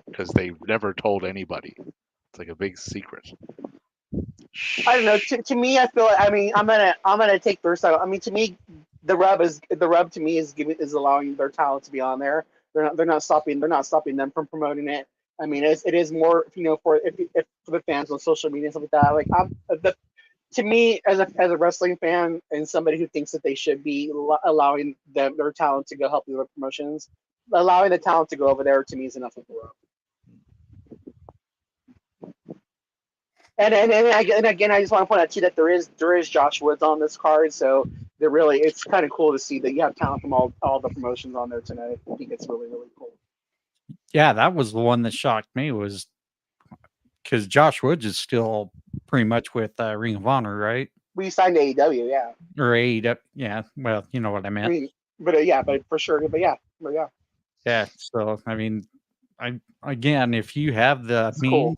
because they've never told anybody. It's like a big secret. I don't know. To me, I feel like, I mean, I'm gonna take their side. I mean, to me, the rub to me is allowing their talent to be on there. They're not stopping them from promoting it. I mean, it is more, for if for the fans on social media and stuff like that. Like, to me, as a wrestling fan and somebody who thinks that they should be allowing their talent to go help the other promotions, allowing the talent to go over there to me is enough of a rub. And again, I just want to point out too that there is Josh Woods on this card, so it's kind of cool to see that you have talent from all the promotions on there tonight. I think it's really, really cool. Yeah, that was the one that shocked me, was because Josh Woods is still pretty much with Ring of Honor, right? We signed to AEW, yeah. Or AEW, yeah. Well, you know what I I meant. mean, but for sure, but yeah. Yeah. So I mean, again, if you have the It's means, cool.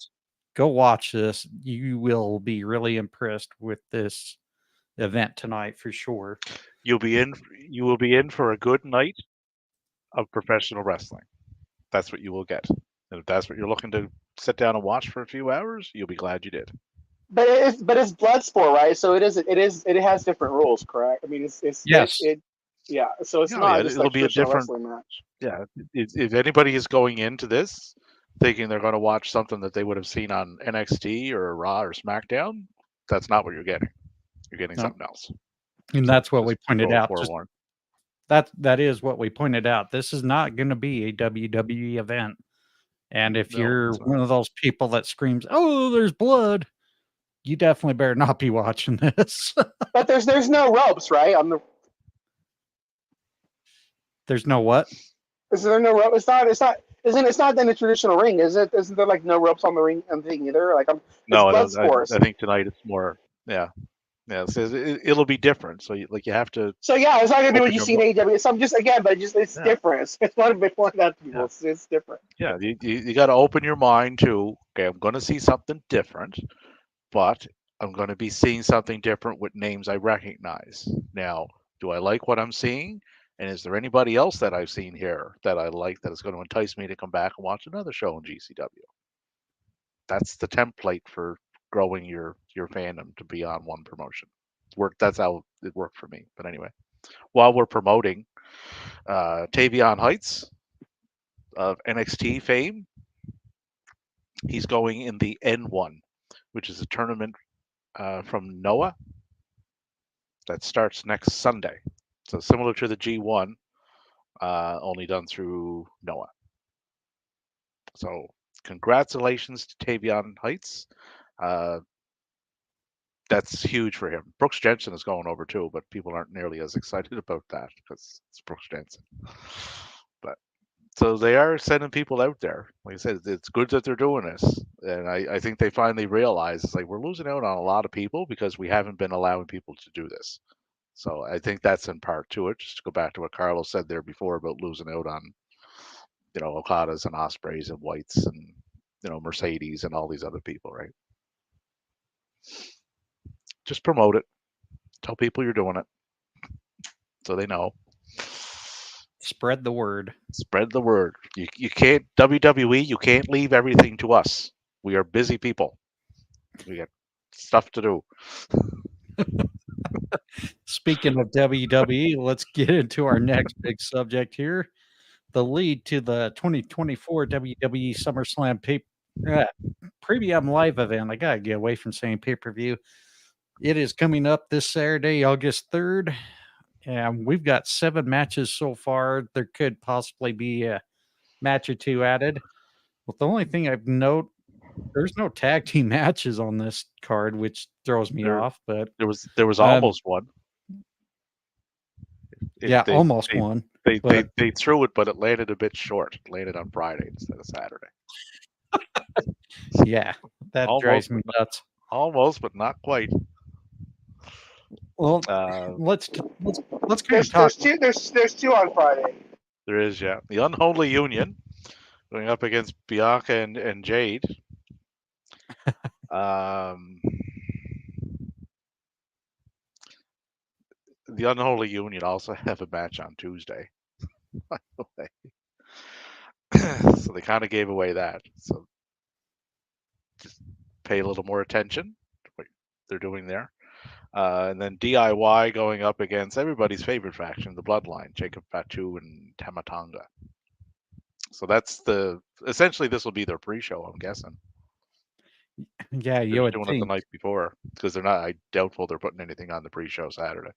go watch this. You will be really impressed with this event tonight for sure. You will be in for a good night of professional wrestling. That's what you will get. And if that's what you're looking to sit down and watch for a few hours, you'll be glad you did. But it's blood sport, right? So it has different rules, correct? I mean, Yes. yeah. So it's Oh, not yeah, just it'll like be a traditional different- wrestling match. Yeah, if anybody is going into this thinking they're going to watch something that they would have seen on NXT or Raw or SmackDown, that's not what you're getting. You're getting No. something else. And So that's what we just pointed go out. Just, forewarned. that is what we pointed out. This is not going to be a WWE event. And if No, you're it's not. one of those people that screams, "Oh, there's blood," you definitely better not be watching this. But there's no ropes, right? There's no what? Is there no rope? It's not in the traditional ring, is it? Isn't there like no ropes on the ring and thing either? Like, No, blood sports. I think tonight it's more. Yeah. So it'll be different. So you have to. So yeah, it's not gonna be what open you your see in AEW. So I'm just it's Yeah. different. It's not a big point out to people. Yeah. It's different. Yeah, you got to open your mind to, okay, I'm going to see something different, but I'm going to be seeing something different with names I recognize. Now, do I like what I'm seeing? And is there anybody else that I've seen here that I like that is going to entice me to come back and watch another show in GCW? That's the template for growing your fandom to be on one promotion. That's how it worked for me. But anyway, while we're promoting Tavion Heights of NXT fame, he's going in the N1, which is a tournament from Noah that starts next Sunday. So similar to the G1, only done through Noah. So congratulations to Tavion Heights. That's huge for him. Brooks Jensen is going over too, but people aren't nearly as excited about that because it's Brooks Jensen. But so they are sending people out there. Like I said, it's good that they're doing this, and I think they finally realize it's like we're losing out on a lot of people because we haven't been allowing people to do this. So I think that's in part to it. Just to go back to what Carlos said there before about losing out on, Okadas and Ospreys and Whites and Mercedes and all these other people, right? Just promote it. Tell people you're doing it, so they know. Spread the word. Spread the word. You can't, WWE, you can't leave everything to us. We are busy people. We got stuff to do. Speaking of WWE, let's get into our next big subject here. The lead to the 2024 WWE SummerSlam Premium Live event. I gotta get away from saying pay-per-view. It is coming up this Saturday, August 3rd. And we've got 7 matches so far. There could possibly be a match or two added. But the only thing I've noted, there's no tag team matches on this card, which throws me off. But there was almost one. Almost one. They threw it, but it landed a bit short. It landed on Friday instead of Saturday. Yeah, that drives me nuts. Almost, but not quite. Well, let's kind There's of talk. there's two on Friday. There is, yeah. The Unholy Union going up against Bianca and Jade. The Unholy Union also have a match on Tuesday, by the way. So they kind of gave away that. So just pay a little more attention to they're doing there. And then DIY going up against everybody's favorite faction, the Bloodline, Jacob Fatu and Tamatonga. So that's essentially this will be their pre-show, I'm guessing. Yeah, They're you just would doing it the think. night before because they're not. I doubtful they're putting anything on the pre-show Saturday.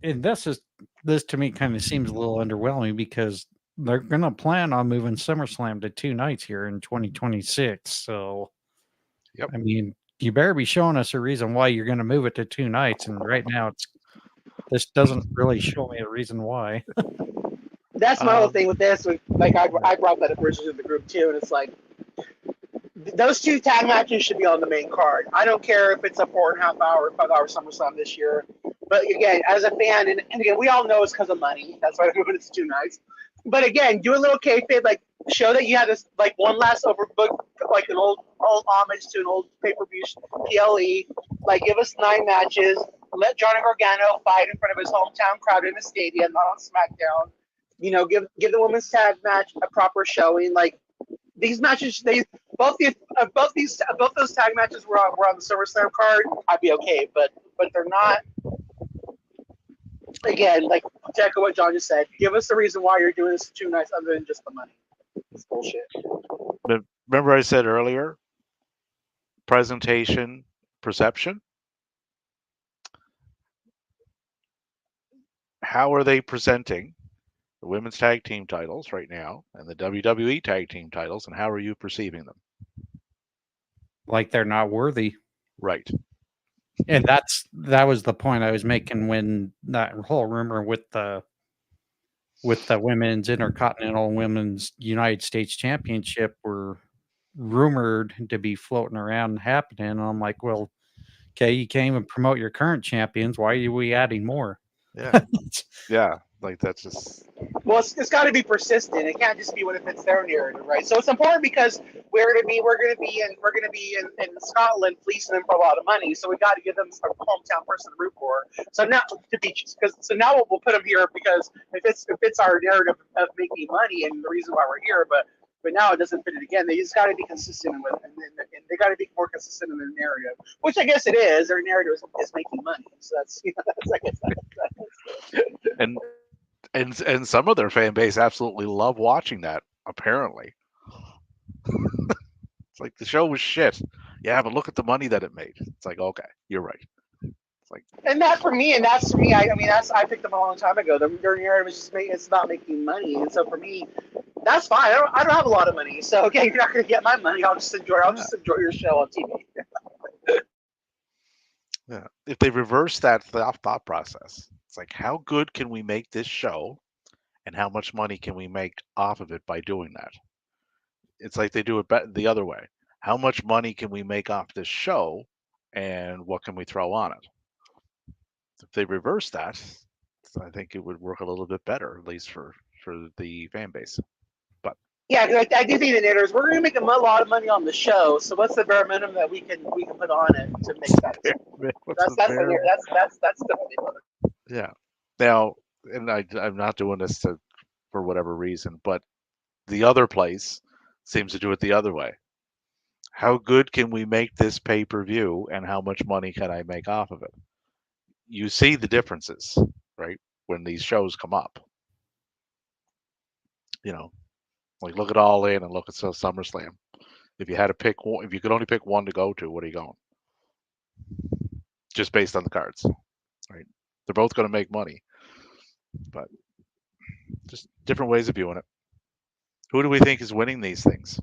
And this to me kind of seems a little underwhelming because they're going to plan on moving SummerSlam to 2 nights here in 2026. So, Yep. I mean, you better be showing us a reason why you're going to move it to 2 nights. And right now, this doesn't really show me a reason why. That's my whole thing with this. Like I brought that up originally in the group too, and it's like those 2 tag matches should be on the main card. I don't care if it's a 4.5 hour, 5 hour SummerSlam this year. But again, as a fan, and again, we all know it's because of money. That's why they're doing it 2 nights. But again, do a little kayfabe, like show that you had this like one last overbook, like an old homage to an old pay-per-view PLE. Like give us 9 matches. Let Johnny Gargano fight in front of his hometown crowd in a stadium, not on SmackDown. You know, give the women's tag match a proper showing. Like these matches, both those tag matches were on the SummerSlam card. I'd be okay, but they're not. Again, like to echo what John just said, give us the reason why you're doing this 2 nights other than just the money. It's bullshit. But remember I said earlier, presentation, perception. How are they presenting the women's tag team titles right now and the WWE tag team titles, and how are you perceiving them? Like they're not worthy. Right. And that was the point I was making when that whole rumor with the women's Intercontinental Women's United States Championship were rumored to be floating around and happening. And I'm like, well, okay, you can't even promote your current champions. Why are we adding more? Yeah. Yeah. Like that's just. Well, it's got to be persistent. It can't just be when it fits their narrative, right? So it's important because we're gonna be in Scotland, fleecing them for a lot of money. So we got to give them a hometown person to root for. So now now we'll put them here because it fits our narrative of making money and the reason why we're here. But now it doesn't fit it again. They just got to be consistent with, and they got to be more consistent in their narrative, which I guess it is. Their narrative is making money. So that's I guess that's And some of their fan base absolutely love watching that, apparently. It's like the show was shit. Yeah, but look at the money that it made. It's like, okay, you're right. It's like, and that's for me. I picked them a long time ago. Their narrative is just it's not making money, and so for me, that's fine. I don't have a lot of money, so okay, you're not going to get my money. I'll just enjoy your show on TV. yeah. If they reverse that thought process, it's like, how good can we make this show, and how much money can we make off of it by doing that? It's like they do it the other way. How much money can we make off this show, and what can we throw on it? If they reverse that, I think it would work a little bit better, at least for the fan base. But yeah, I do think the narrative is we're going to make a lot of money on the show. So what's the bare minimum that we can put on it to make that? That's definitely. Yeah. Now, and I'm not doing this for whatever reason, but the other place seems to do it the other way. How good can we make this pay-per-view, and how much money can I make off of it? You see the differences, right? When these shows come up. You know, like look at All In and look at SummerSlam. If you had to pick one, if you could only pick one to go to, what are you going? Just based on the cards, right? They're both going to make money, but just different ways of viewing it. Who do we think is winning these things?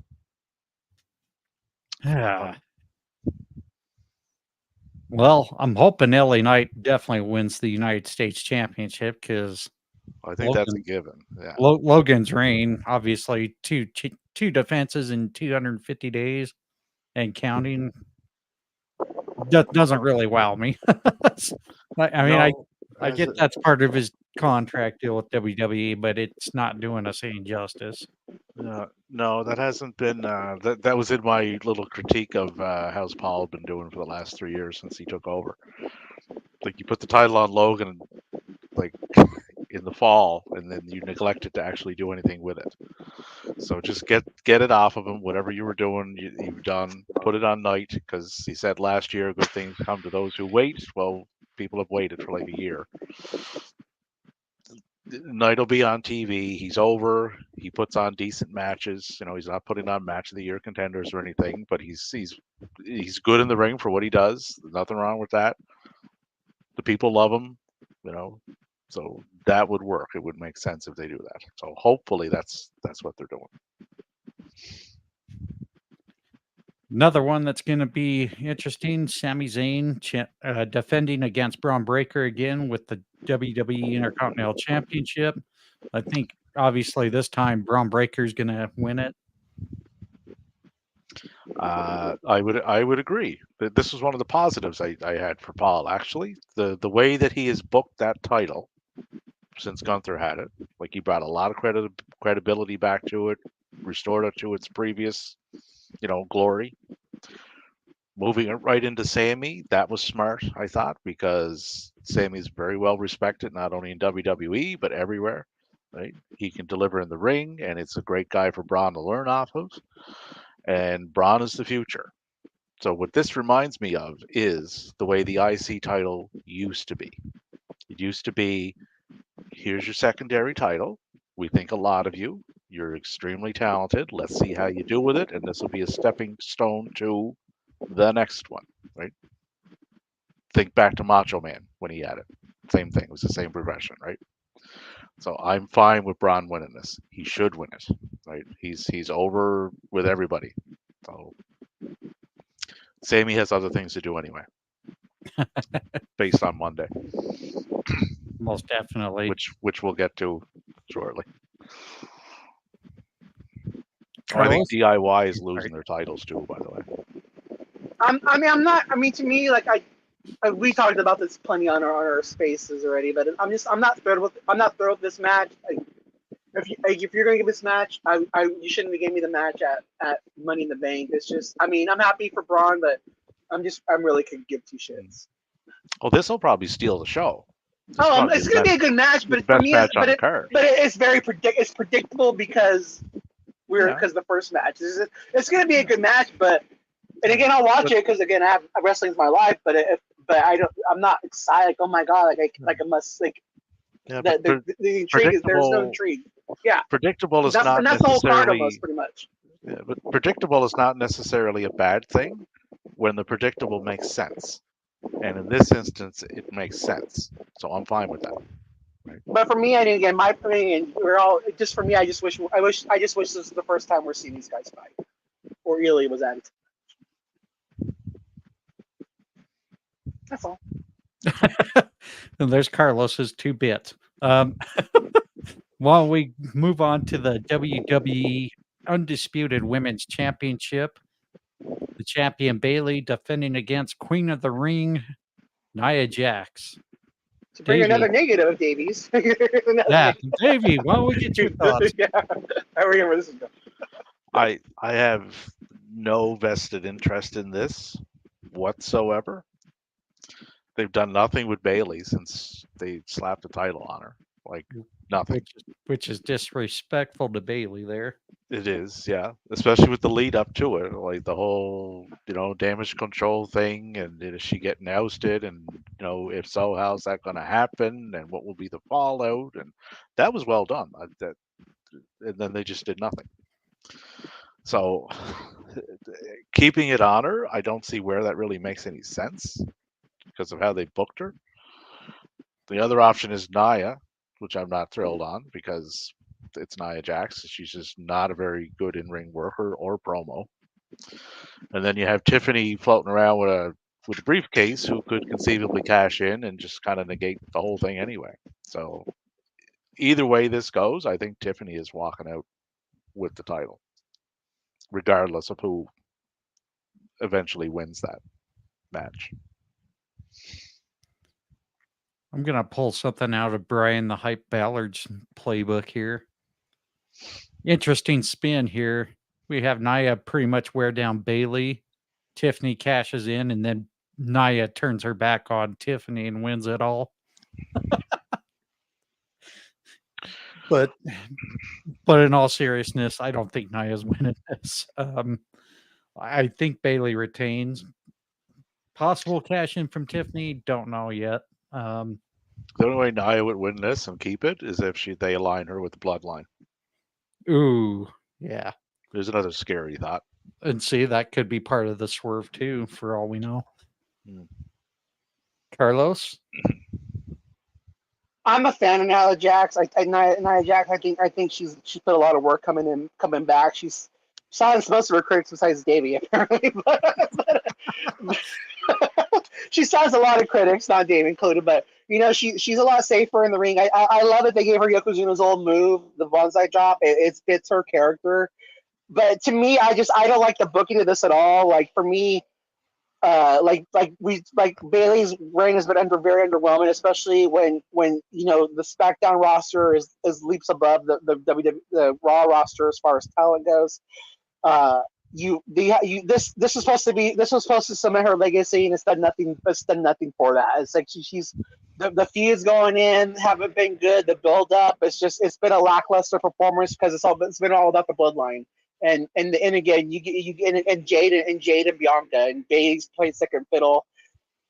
Yeah. Well, I'm hoping LA Knight definitely wins the United States Championship because I think that's a given. Yeah. Logan's reign, obviously, two defenses in 250 days and counting, doesn't really wow me. I get that's part of his contract deal with WWE, but it's not doing us any justice. No, that hasn't been. That was in my little critique of how's Paul been doing for the last 3 years since he took over. Like you put the title on Logan, like in the fall, and then you neglected to actually do anything with it. So just get it off of him. Whatever you were doing, you've done. Put it on Knight, because he said last year, good things come to those who wait. Well, people have waited for like a year. Knight will be on TV. He's over. He puts on decent matches. You know, he's not putting on match of the year contenders or anything, but he's good in the ring for what he does. There's nothing wrong with that. The people love him, you know. So that would work. It would make sense if they do that. So hopefully that's what they're doing. Another one that's going to be interesting, Sami Zayn defending against Braun Breaker again with the WWE Intercontinental Championship. I think, obviously, this time Braun Breaker is going to win it. I would agree. This was one of the positives I had for Paul, actually. The way that he has booked that title since Gunther had it, like he brought a lot of credibility back to it, restored it to its previous, glory. Moving it right into Sami, that was smart, I thought, because Sami's very well respected, not only in WWE, but everywhere, right? He can deliver in the ring, and it's a great guy for Braun to learn off of. And Braun is the future. So what this reminds me of is the way the IC title used to be. It used to be, here's your secondary title. We think a lot of you. You're extremely talented. Let's see how you do with it. And this will be a stepping stone to the next one, right? Think back to Macho Man when he had it. Same thing. It was the same progression, right? So I'm fine with Braun winning this. He should win it, right? He's over with everybody. So Sami has other things to do anyway, based on Monday. Most definitely. Which we'll get to shortly. Carlos? I think DIY is losing their titles too, by the way. To me, like we talked about this plenty on our spaces already, but I'm not thrilled with this match. If you're gonna give this match, you shouldn't have given me the match at Money in the Bank. It's just, I'm happy for Braun, but I really could give two shits. Well, this will probably steal the show. It's gonna be a good match, but for me, it's very predictable because the first match. It's gonna be a good match, but. And again, I'll watch it because wrestling's my life. But I'm not excited. Like, oh my god! Like I must like. Yeah, the intrigue is there's no intrigue. Yeah. Predictable is not that's the whole part necessarily. Almost, pretty much. Yeah, but predictable is not necessarily a bad thing when the predictable makes sense, and in this instance, it makes sense. So I'm fine with that. Right? But for me, and again, my opinion, just for me. I just wish this was the first time we're seeing these guys fight, or really was at it. That's all. And there's Carlos's 2 bits. While we move on to the WWE Undisputed Women's Championship, the champion Bayley defending against Queen of the Ring, Nia Jax. To bring another negative of Davies. Davey, why don't we get your thoughts? Yeah, I remember this is going. I have no vested interest in this whatsoever. They've done nothing with Bayley since they slapped the title on her. Like nothing. Which is disrespectful to Bayley there. It is, yeah. Especially with the lead up to it. Like the whole, damage control thing, and is she getting ousted? And, if so, how's that gonna happen? And what will be the fallout? And that was well done. And then they just did nothing. So keeping it on her, I don't see where that really makes any sense. Because of how they booked her. The other option is Nia, which I'm not thrilled on because it's Nia Jax. She's just not a very good in-ring worker or promo. And then you have Tiffany floating around with a briefcase who could conceivably cash in and just kind of negate the whole thing anyway. So either way this goes, I think Tiffany is walking out with the title, regardless of who eventually wins that match. I'm going to pull something out of Brian the Hype Ballard's playbook here. Interesting spin here. We have Nia pretty much wear down Bayley. Tiffany cashes in, and then Nia turns her back on Tiffany and wins it all. But in all seriousness, I don't think Nia's winning this. I think Bailey retains. Possible cash in from Tiffany, don't know yet. The only way Nia would win this and keep it is if they align her with the Bloodline. Ooh, yeah. There's another scary thought. And see, that could be part of the swerve too, for all we know. Carlos? I'm a fan of Nia Jax. Nia Jax. I think she's put a lot of work coming back. She's silenced most of her critics besides Davey, apparently. She silenced a lot of critics, not Davey included. But she's a lot safer in the ring. I love that they gave her Yokozuna's old move, the bonsai drop. It fits her character. But to me, I don't like the booking of this at all. Like for me, Bailey's reign has been very underwhelming, especially when the SmackDown roster is leaps above the Raw roster as far as talent goes. This was supposed to cement her legacy, and it's done nothing. It's done nothing for that. It's like she's the feuds going in haven't been good. The build up, it's been a lackluster performance because it's been all about the bloodline. And again, you get and Jade and Bianca and Bailey's playing second fiddle.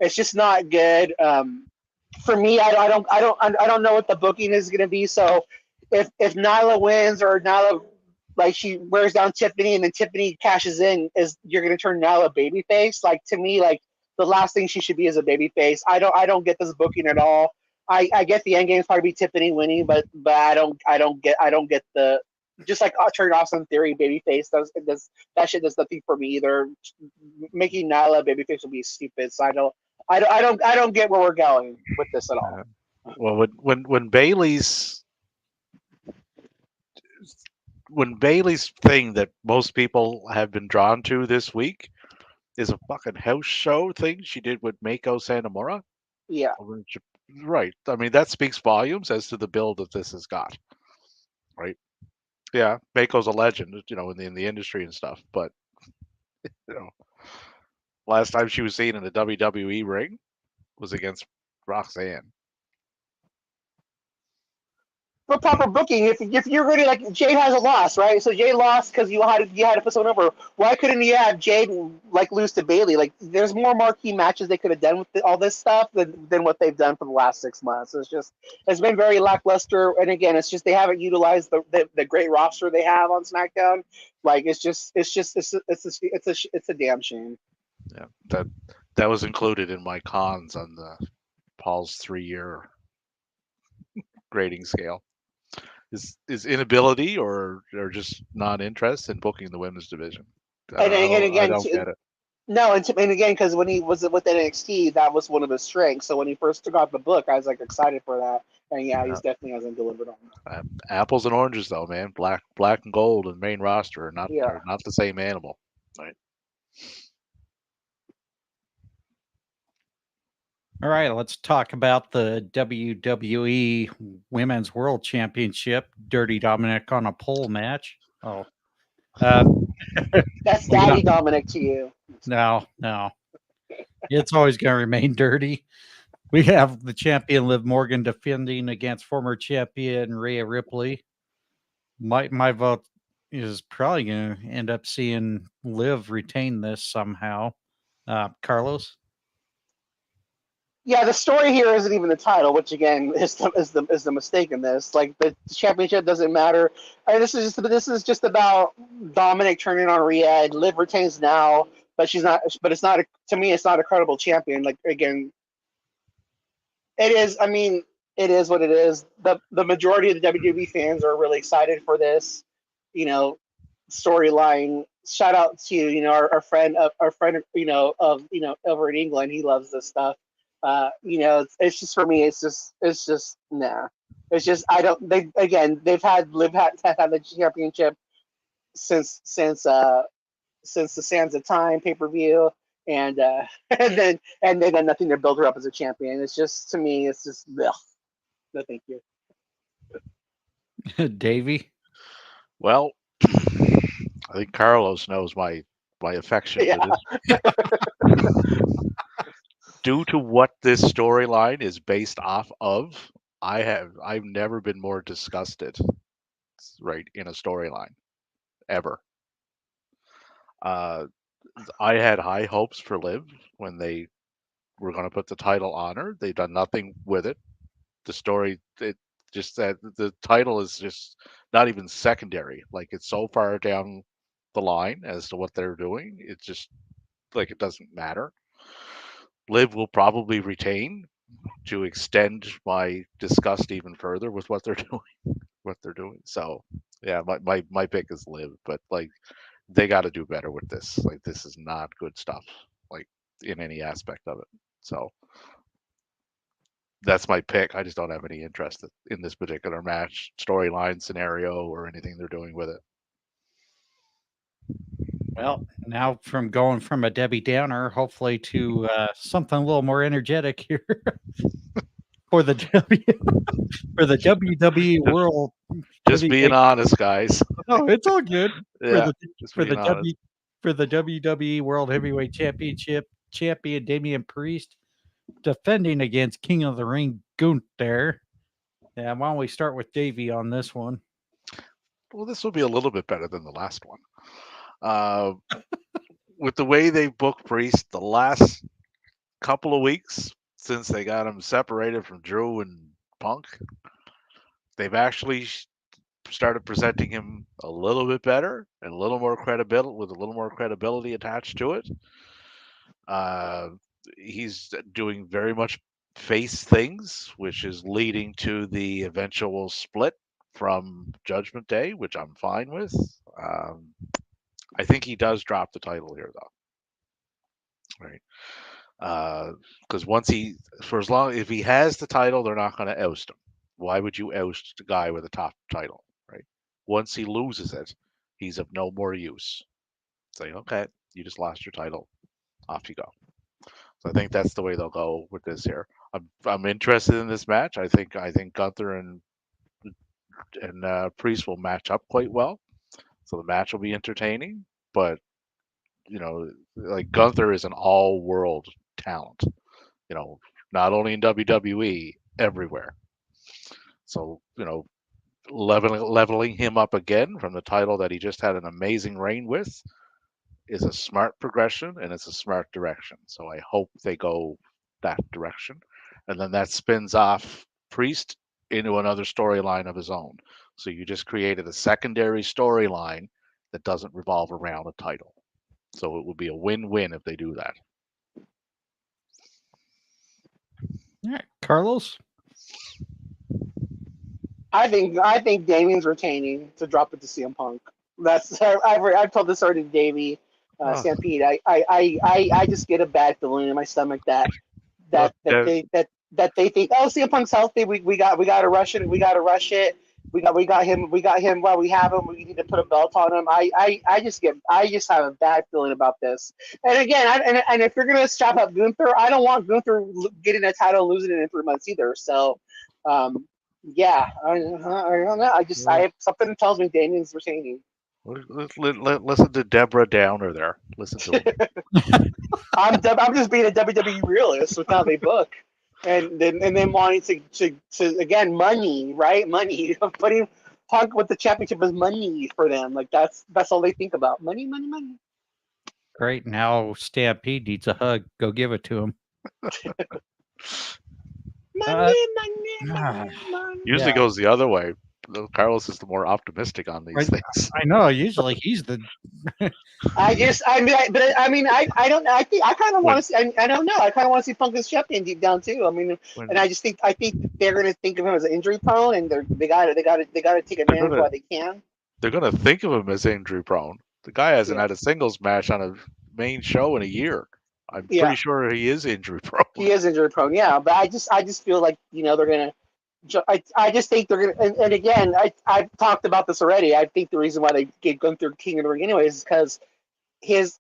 It's just not good. For me, I don't know what the booking is going to be. So if Nyla wins or Nyla she wears down Tiffany and then Tiffany cashes in, you're going to turn Nyla babyface? Like to me, the last thing she should be is a babyface. I don't get this booking at all. I get the end game is probably Tiffany winning, but I don't get the. Just like turn Austin Theory babyface that shit does nothing for me either. Making Nyla babyface would be stupid. So I don't get where we're going with this at all. Well, when Bailey's thing that most people have been drawn to this week is a fucking house show thing she did with Mako Sanomura. Yeah. Right. I mean, that speaks volumes as to the build that this has got. Right. Yeah, Mako's a legend, in the industry and stuff. But last time she was seen in a WWE ring was against Roxanne. For proper booking, if you're really Jade has a loss, right? So Jade lost because you had to put someone over. Why couldn't you have Jade lose to Bailey? There's more marquee matches they could have done with all this stuff than what they've done for the last 6 months. It's been very lackluster, and again, it's just they haven't utilized the great roster they have on SmackDown. It's a damn shame. Yeah, that was included in my cons on the Paul's 3-year grading scale. Is inability or just non-interest in booking the women's division. And again, I don't get it. No, and again, because when he was with NXT, that was one of his strengths. So when he first took out the book, I was excited for that. And yeah, he's definitely hasn't delivered on that. Apples and oranges, though, man. Black and gold and main roster are not the same animal, right? All right, let's talk about the WWE Women's World Championship. Dirty Dominic on a pole match. Oh, that's Daddy Dominic to you. No, it's always going to remain dirty. We have the champion Liv Morgan defending against former champion Rhea Ripley. My vote is probably going to end up seeing Liv retain this somehow. Carlos? Yeah, the story here isn't even the title, which again is the mistake in this. The championship doesn't matter. This is just about Dominic turning on Rhea, and Liv retains now, but she's not. But it's not to me. It's not a credible champion. Again, it is. I mean, it is what it is. The majority of the WWE fans are really excited for this. Storyline. Shout out to our friend over in England. He loves this stuff. It's just for me. It's just nah. It's just they've had Liv had the championship since the Sands of Time pay-per-view, and then they've done nothing to build her up as a champion. It's just to me, it's just ugh. No, thank you. Davey? Well, I think Carlos knows my affection for this. Due to what this storyline is based off of, I've never been more disgusted, right, in a storyline ever. Uh, I had high hopes for Liv when they were going to put the title on her. They've done nothing with it. The story, it just that the title is just not even secondary. Like it's so far down the line as to what they're doing. It's just like it doesn't matter. Liv will probably retain to extend my disgust even further with what they're doing. What they're doing. So yeah, my pick is Liv, but like they got to do better with this. Like this is not good stuff. Like in any aspect of it. So that's my pick. I just don't have any interest in this particular match, storyline, scenario, or anything they're doing with it. Well, now from going from a Debbie Downer, hopefully to something a little more energetic here for the for the WWE World. Just being honest, guys. No, it's all good for Yeah, the just for being the honest. for the WWE World Heavyweight Championship champion Damian Priest defending against King of the Ring Gunther. Yeah, why don't we start with Davey on this one? Well, this will be a little bit better than the last one. Uh, with the way they booked Priest the last couple of weeks since they got him separated from Drew and Punk, they've actually started presenting him a little bit better and a little more credibility with a little more credibility attached to it. Uh, he's doing very much face things, which is leading to the eventual split from Judgment Day, which I'm fine with. I think he does drop the title here, though, right? Because once for as long if he has the title, they're not going to oust him. Why would you oust the guy with a top title, right? Once he loses it, he's of no more use. Say, okay, you just lost your title, off you go. So I think that's the way they'll go with this here. I'm interested in this match. I think Gunther and Priest will match up quite well. So the match will be entertaining. But like Gunther is an all-world talent. Not only in WWE, everywhere. So leveling him up again from the title that he just had an amazing reign with is a smart progression and it's a smart direction. So I hope they go that direction. And then that spins off Priest into another storyline of his own. So you just created a secondary storyline that doesn't revolve around a title. So it would be a win-win if they do that. All right, Carlos. I think Damien's retaining to drop it to CM Punk. I've told this already to Davey, Stampede. I just get a bad feeling in my stomach that they think, oh, CM Punk's healthy. We got to rush it. We got to rush it. We got him. While we have him, we need to put a belt on him. I just have a bad feeling about this. And again, and if you're gonna strap up Gunther, I don't want Gunther getting a title and losing it in 3 months either. So, yeah, I don't know. I have something that tells me Damien's retaining. Listen to Deborah Downer there. Listen to him. I'm just being a WWE realist with how they book, and then wanting to again money, right? Money, putting Punk with the championship is money for them. Like that's all they think about. Money. Great. Now Stampede needs a hug. Go give it to him. Money. Usually goes the other way. Carlos is the more optimistic on these things. I know. Usually he's the. I don't know. I kind of want to see. I don't know. I kind of want to see Punk as champion deep down too. I mean, and I think they're going to think of him as injury prone, and they got to take advantage while they can. They're going to think of him as injury prone. The guy hasn't had a singles match on a main show in a year. I'm pretty sure he is injury prone. He is injury prone, yeah. But I just feel like they're going to. I just think they're gonna, and again, I've talked about this already. I think the reason why they gave Gunther King of the Ring anyways is because his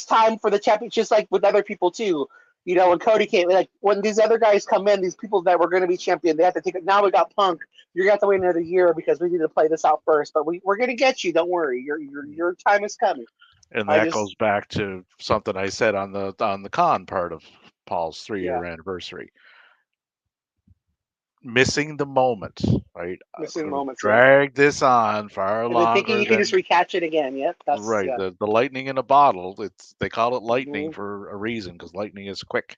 time for the championship, just like with other people too. When Cody came, like when these other guys come in, these people that were going to be champion, they have to take it. Now we got Punk. You're gonna have to wait another year because we need to play this out first. But we're gonna get you. Don't worry. Your time is coming. And that goes back to something I said on the con part of Paul's 3-year anniversary. missing the moment, right? Missing Could moments. drag this on far And then thinking longer you can than just recatch it again. Yep. That's right. yeah. The lightning in a bottle. They call it lightning Mhm. for a reason because lightning is quick.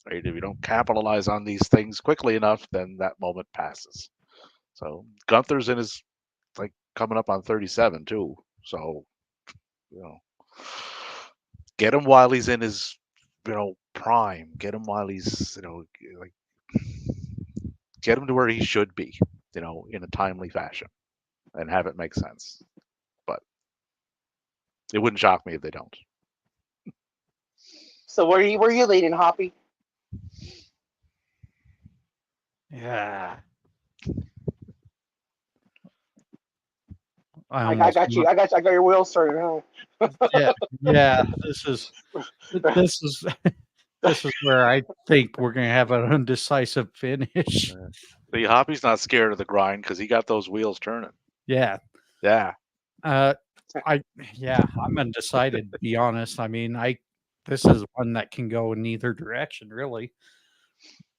Right? If you don't capitalize on these things quickly enough, then that moment passes. So Gunther's in his like coming up on 37 too. So you know, get him while he's in his prime. Get him while he's like get him to where he should be. In a timely fashion, and have it make sense. But it wouldn't shock me if they don't. So where you leading, Hoppy? Yeah. I got you. I got your wheels turning. Huh? Yeah. This is this is where I think we're gonna have an undecisive finish. The Hoppy's not scared of the grind because he got those wheels turning. Yeah. Yeah. I'm undecided, to be honest. I mean, this is one that can go in either direction, really.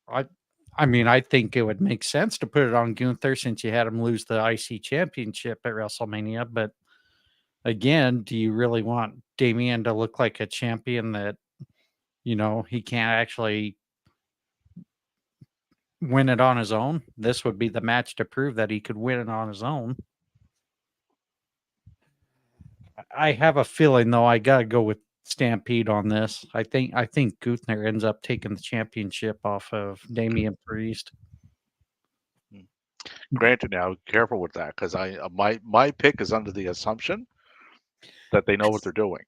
I mean, I think it would make sense to put it on Gunther since you had him lose the IC championship at WrestleMania, but again, do you really want Damian to look like a champion that, he can't actually win it on his own? This would be the match to prove that he could win it on his own. I have a feeling, though, I gotta go with Stampede on this. I think Gunther ends up taking the championship off of Damian Priest. Granted, now careful with that because my pick is under the assumption that they know what they're doing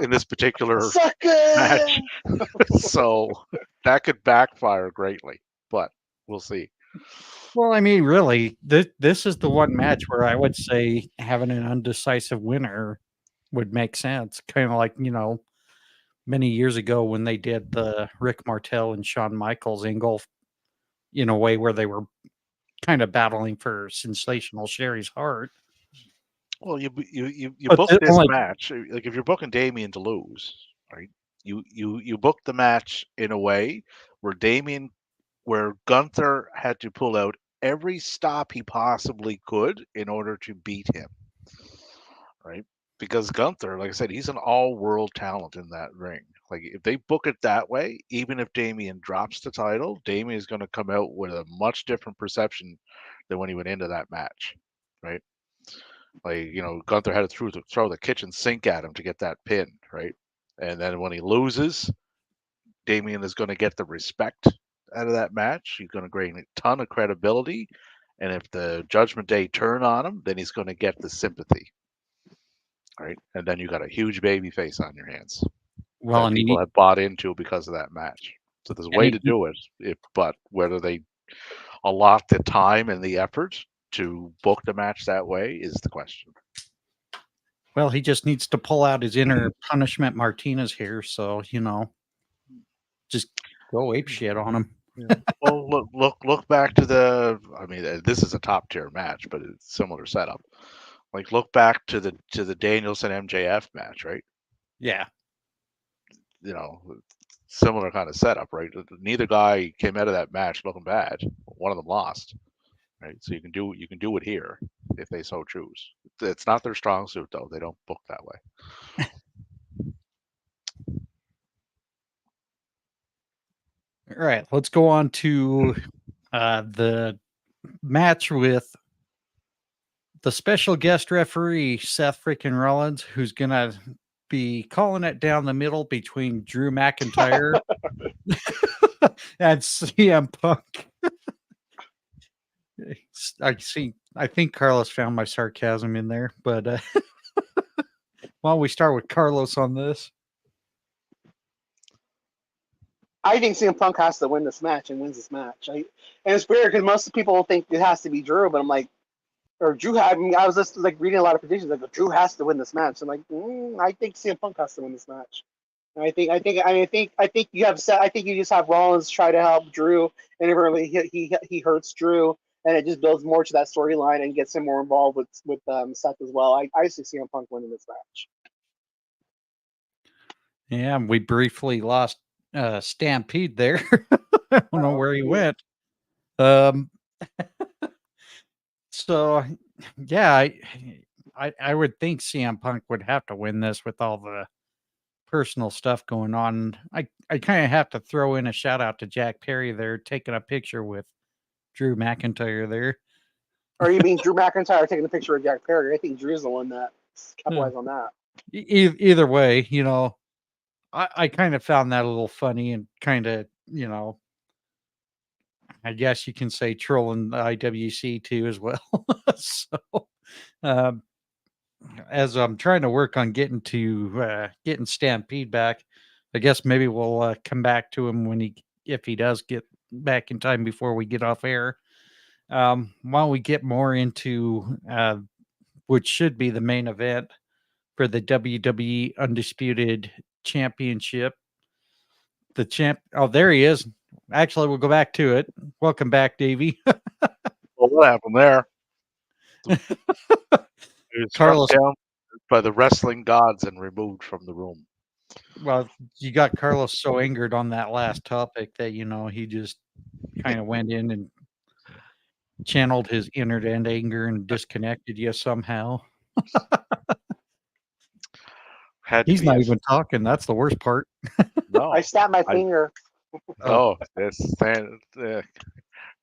in this particular match. So that could backfire greatly, but we'll see. Well, I mean, really, this is the one match where I would say having an undecisive winner would make sense. Kind of like, many years ago when they did the Rick Martel and Shawn Michaels angle in a way where they were kind of battling for sensational Sherry's heart. Well, you But book the this only match like if you're booking Damien to lose, right? You book the match in a way where Gunther had to pull out every stop he possibly could in order to beat him, right? Because Gunther, like I said, he's an all-world talent in that ring. Like if they book it that way, even if Damien drops the title, Damien is going to come out with a much different perception than when he went into that match, right? Like Gunther had to throw the kitchen sink at him to get that pin, right? And then when he loses, Damien is going to get the respect out of that match. He's going to gain a ton of credibility, and if the Judgment Day turn on him, then he's going to get the sympathy, right? And then you got a huge baby face on your hands that people have bought into because of that match. So there's a way to do it, but whether they allot the time and the effort to book the match that way is the question. Well, he just needs to pull out his inner Punishment Martinez here, so just go ape shit on him. Yeah. Well, look back to the. I mean, this is a top tier match, but it's similar setup. Like, look back to the Danielson MJF match, right? Yeah. Similar kind of setup, right? Neither guy came out of that match looking bad. One of them lost, right? So you can do it here if they so choose. It's not their strong suit, though. They don't book that way. All right, let's go on to the match with the special guest referee, Seth freaking Rollins, who's going to be calling it down the middle between Drew McIntyre and CM Punk. I think Carlos found my sarcasm in there, but why don't we start with Carlos on this? I think CM Punk has to win this match and wins this match. And it's weird because most people think it has to be Drew, but I'm like, or Drew. I mean, I was just like reading a lot of predictions like Drew has to win this match. I'm like, I think CM Punk has to win this match. And I think you have set. I think you just have Rollins try to help Drew, and really he hurts Drew, and it just builds more to that storyline and gets him more involved with Seth as well. I see CM Punk winning this match. Yeah, we briefly lost Stampede there. I don't know where he went. Um, so yeah, I would think CM Punk would have to win this with all the personal stuff going on. I kind of have to throw in a shout out to Jack Perry there, taking a picture with Drew McIntyre there. Or you mean Drew McIntyre taking a picture of Jack Perry? I think Drew's the one that capitalized on that. Either way, I kind of found that a little funny and kind of, I guess you can say trolling the IWC too as well. So, um, as I'm trying to work on getting Stampede back, I guess maybe we'll come back to him if he does get back in time before we get off air. While we get more into which should be the main event for the WWE Undisputed Championship. Oh, there he is. Actually, we'll go back to it. Welcome back, Davey. Well, what happened there? He was Carlos. struck down by the wrestling gods and removed from the room. Well, you got Carlos so angered on that last topic that he just kind of went in and channeled his inner anger and disconnected you somehow. He's not even talking. That's the worst part. No, I snapped my finger. Oh, this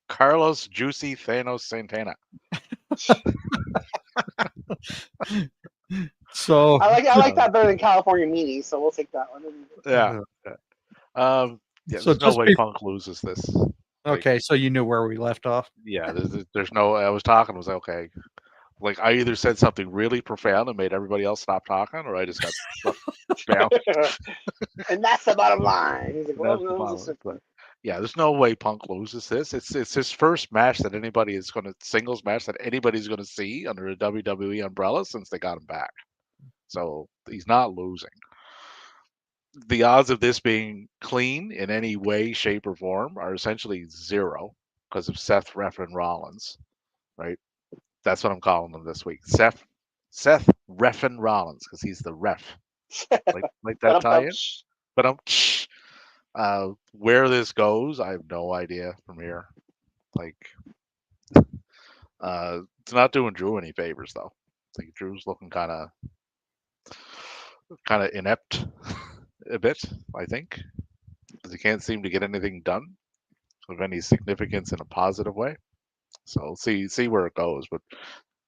Carlos Juicy Thanos Santana. So I like that better than California Meanie, so we'll take that one. Yeah. So there's no way Punk loses this. Okay, so you knew where we left off. Yeah, there's no. I was talking. Was like, okay. Like I either said something really profound and made everybody else stop talking, or I just got down. And that's the bottom line. He's like, That's the bottom line. Yeah, there's no way Punk loses this. It's his first match that anybody is going to singles match that anybody's going to see under a WWE umbrella since they got him back. So he's not losing. The odds of this being clean in any way, shape, or form are essentially zero because of Seth Reffin Rollins, right? That's what I'm calling him this week. Seth Reffin Rollins, because he's the ref. Like that tie-in. But where this goes, I have no idea from here. It's not doing Drew any favors though. I think Drew's looking kind of inept a bit. I think because he can't seem to get anything done of any significance in a positive way. So see where it goes. But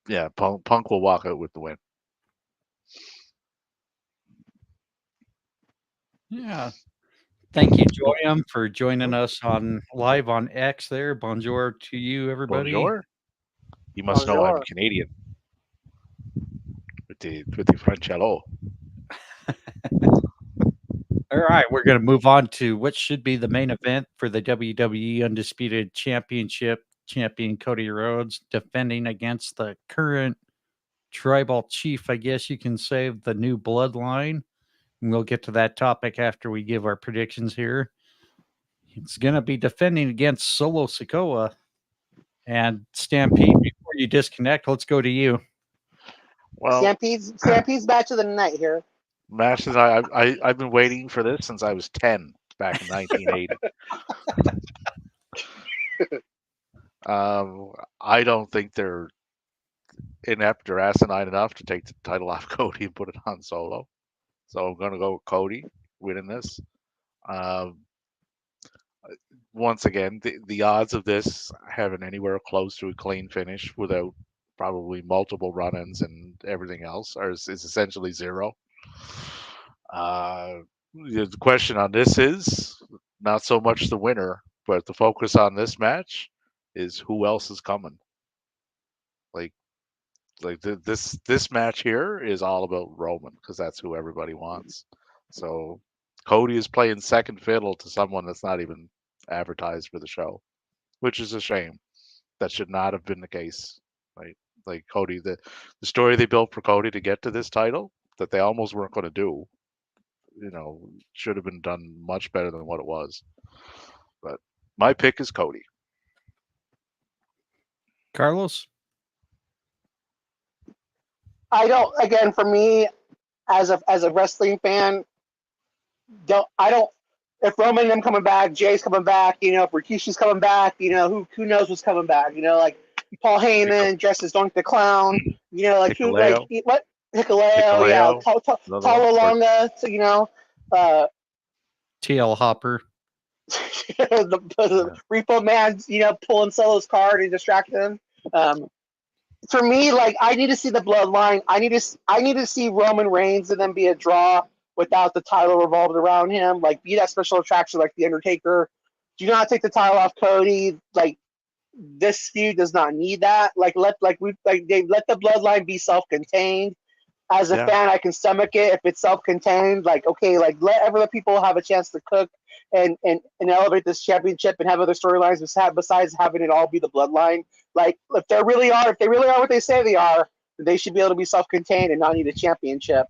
yeah, Punk will walk out with the win. Yeah. Thank you, Joyam, for joining us live on X there. Bonjour to you, everybody. Bonjour. You must know I'm Canadian. With the French hello. All right, we're going to move on to what should be the main event for the WWE Undisputed Championship. Champion Cody Rhodes defending against the current tribal chief, I guess you can say, the new Bloodline. And we'll get to that topic after we give our predictions here. It's going to be defending against Solo Sikoa. And Stampede, before you disconnect, let's go to you. Well, Stampede's match of the night here. Matches I've been waiting for this since I was 10 back in 1980. I don't think they're inept or asinine enough to take the title off Cody and put it on Solo. So I'm going to go with Cody winning this. Once again, the odds of this having anywhere close to a clean finish without probably multiple run-ins and everything else is essentially zero. The question on this is not so much the winner, but the focus on this match is who else is coming. This match here is all about Roman because that's who everybody wants. So Cody is playing second fiddle to someone that's not even advertised for the show, which is a shame. That should not have been the case, right? Like Cody, the story they built for Cody to get to this title that they almost weren't going to do, should have been done much better than what it was. But my pick is Cody. Carlos? Again, for me, as a wrestling fan, if Roman and them coming back, Jay's coming back, if Rikishi's coming back, who knows what's coming back, like Paul Heyman dressed as Doink the Clown, like who, like Hikuleo. what Hikuleo, yeah, Hikuleo, another one. Talalonga, TL Hopper. the Repo Man, pulling Solo's card and distracting him. For me, like I need to see the bloodline. I need to see Roman Reigns and then be a draw without the title revolved around him. Like be that special attraction like the Undertaker. Do not take the title off Cody. Like this feud does not need that. Like let the bloodline be self-contained. As a fan, I can stomach it if it's self-contained. Like okay, like let other people have a chance to cook and elevate this championship and have other storylines besides having it all be the bloodline. Like if they really are what they say they are, they should be able to be self-contained and not need a championship.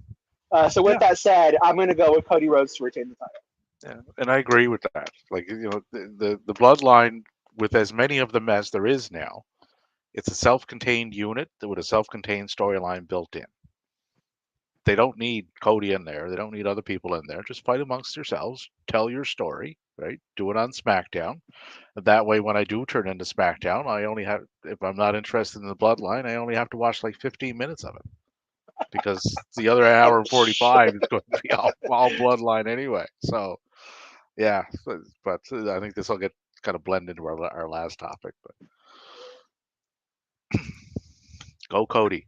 So with that said, I'm going to go with Cody Rhodes to retain the title. Yeah, and I agree with that. Like the bloodline with as many of them as there is now, it's a self-contained unit with a self-contained storyline built in. They don't need Cody in there. They don't need other people in there. Just fight amongst yourselves. Tell your story, right? Do it on SmackDown. That way, when I do turn into SmackDown, I only have, if I'm not interested in the bloodline, I only have to watch like 15 minutes of it. Because the other hour and 45 is going to be all bloodline anyway. So, yeah. But I think this will get kind of blend into our last topic. But go Cody.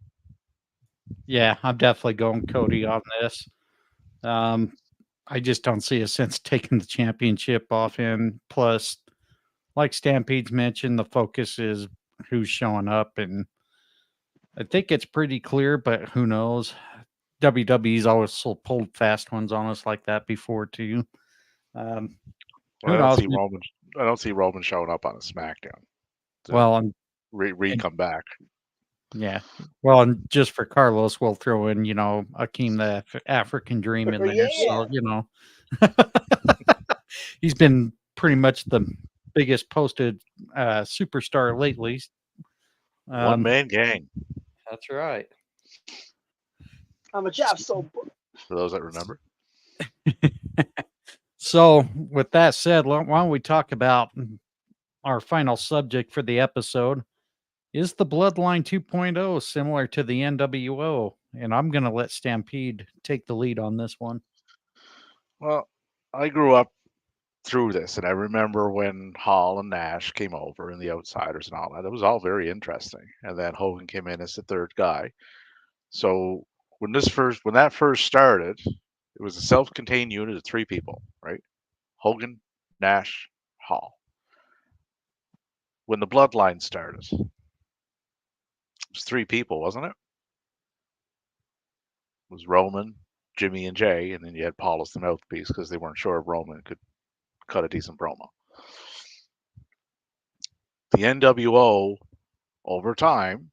Yeah, I'm definitely going Cody on this. I just don't see a sense taking the championship off him. Plus, like Stampede's mentioned, the focus is who's showing up, and I think it's pretty clear, but who knows? WWE's always pulled fast ones on us like that before too. Well, Who I don't knows? see Roman. I don't see Roman showing up on a SmackDown. Well, and come back. yeah. Well, and just for Carlos, we'll throw in, Akeem the African Dream in there. Yeah. So, he's been pretty much the biggest posted superstar lately. One man gang. That's right. I'm a job so. For those that remember. So, with that said, why don't we talk about our final subject for the episode? Is the Bloodline 2.0 similar to the NWO? And I'm going to let Stampede take the lead on this one. Well, I grew up through this, and I remember when Hall and Nash came over and the Outsiders and all that. It was all very interesting. And then Hogan came in as the third guy. So when that first started, it was a self-contained unit of three people, right? Hogan, Nash, Hall. When the Bloodline started, it was three people, wasn't it? It was Roman, Jimmy, and Jay, and then you had Paul as the mouthpiece because they weren't sure if Roman could cut a decent promo. The NWO, over time,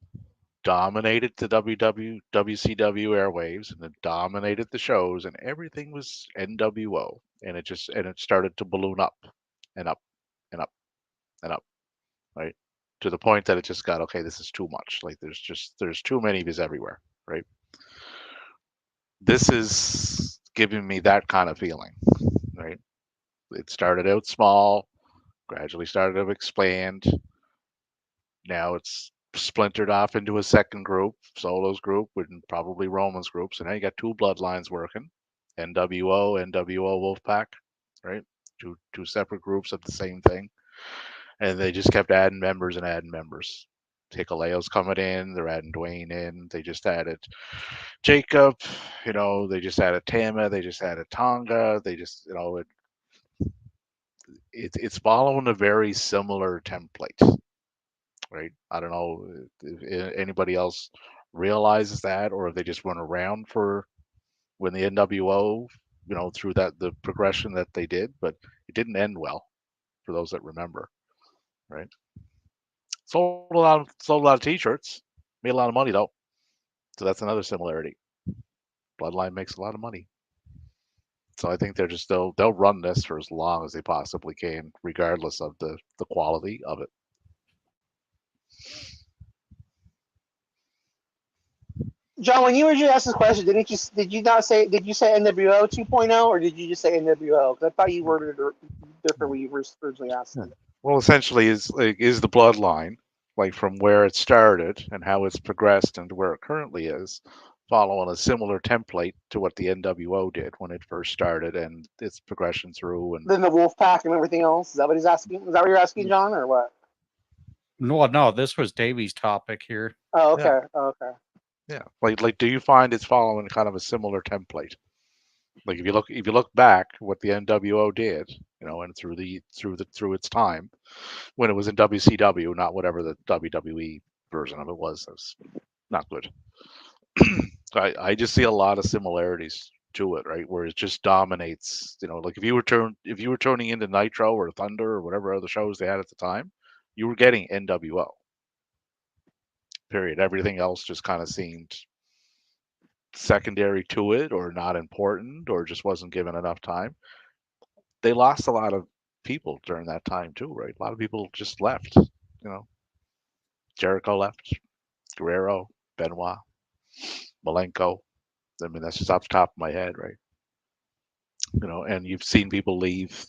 dominated the WCW airwaves, and it dominated the shows, and everything was NWO, and it started to balloon up and up and up and up, right? To the point that it just got, okay, this is too much. Like there's too many of these everywhere, right? This is giving me that kind of feeling, right? It started out small, gradually started to expand. Now it's splintered off into a second group, Solo's group, and probably Roman's group. So now you got two bloodlines working, NWO Wolfpack, right? Two separate groups of the same thing, and they just kept adding members and adding members. Hikuleo's coming in, they're adding Dwayne in. They just added Jacob, they just added Tama, they just added Tonga. They just, it's following a very similar template. Right? I don't know if anybody else realizes that, or if they just went around for when the NWO, through the progression that they did, but it didn't end well for those that remember, right? Sold a lot of T-shirts, made a lot of money though, so that's another similarity. Bloodline makes a lot of money, so I think they'll run this for as long as they possibly can, regardless of the quality of it. John, when you originally asked this question, did you say NWO 2.0 or did you just say NWO? Because I thought you worded it different when you originally asked it. Well, essentially, is the bloodline, like from where it started and how it's progressed and where it currently is, following a similar template to what the NWO did when it first started and its progression through. And Then the Wolf Pack and everything else. Is that what he's asking? Is that what you're asking, John, or what? No, this was Davey's topic here. Oh, okay. Yeah. Oh, okay. Yeah, like, do you find it's following kind of a similar template? Like, if you look back what the NWO did, and through its time when it was in WCW, not whatever the WWE version of it was. That's not good. I just see a lot of similarities to it, right? Where it just dominates. Like if you were turning into Nitro or Thunder or whatever other shows they had at the time, you were getting NWO. Period. Everything else just kind of seemed secondary to it, or not important, or just wasn't given enough time. They lost a lot of people during that time too, right? A lot of people just left. Jericho left, Guerrero, Benoit, Malenko. I mean, that's just off the top of my head, right? And you've seen people leave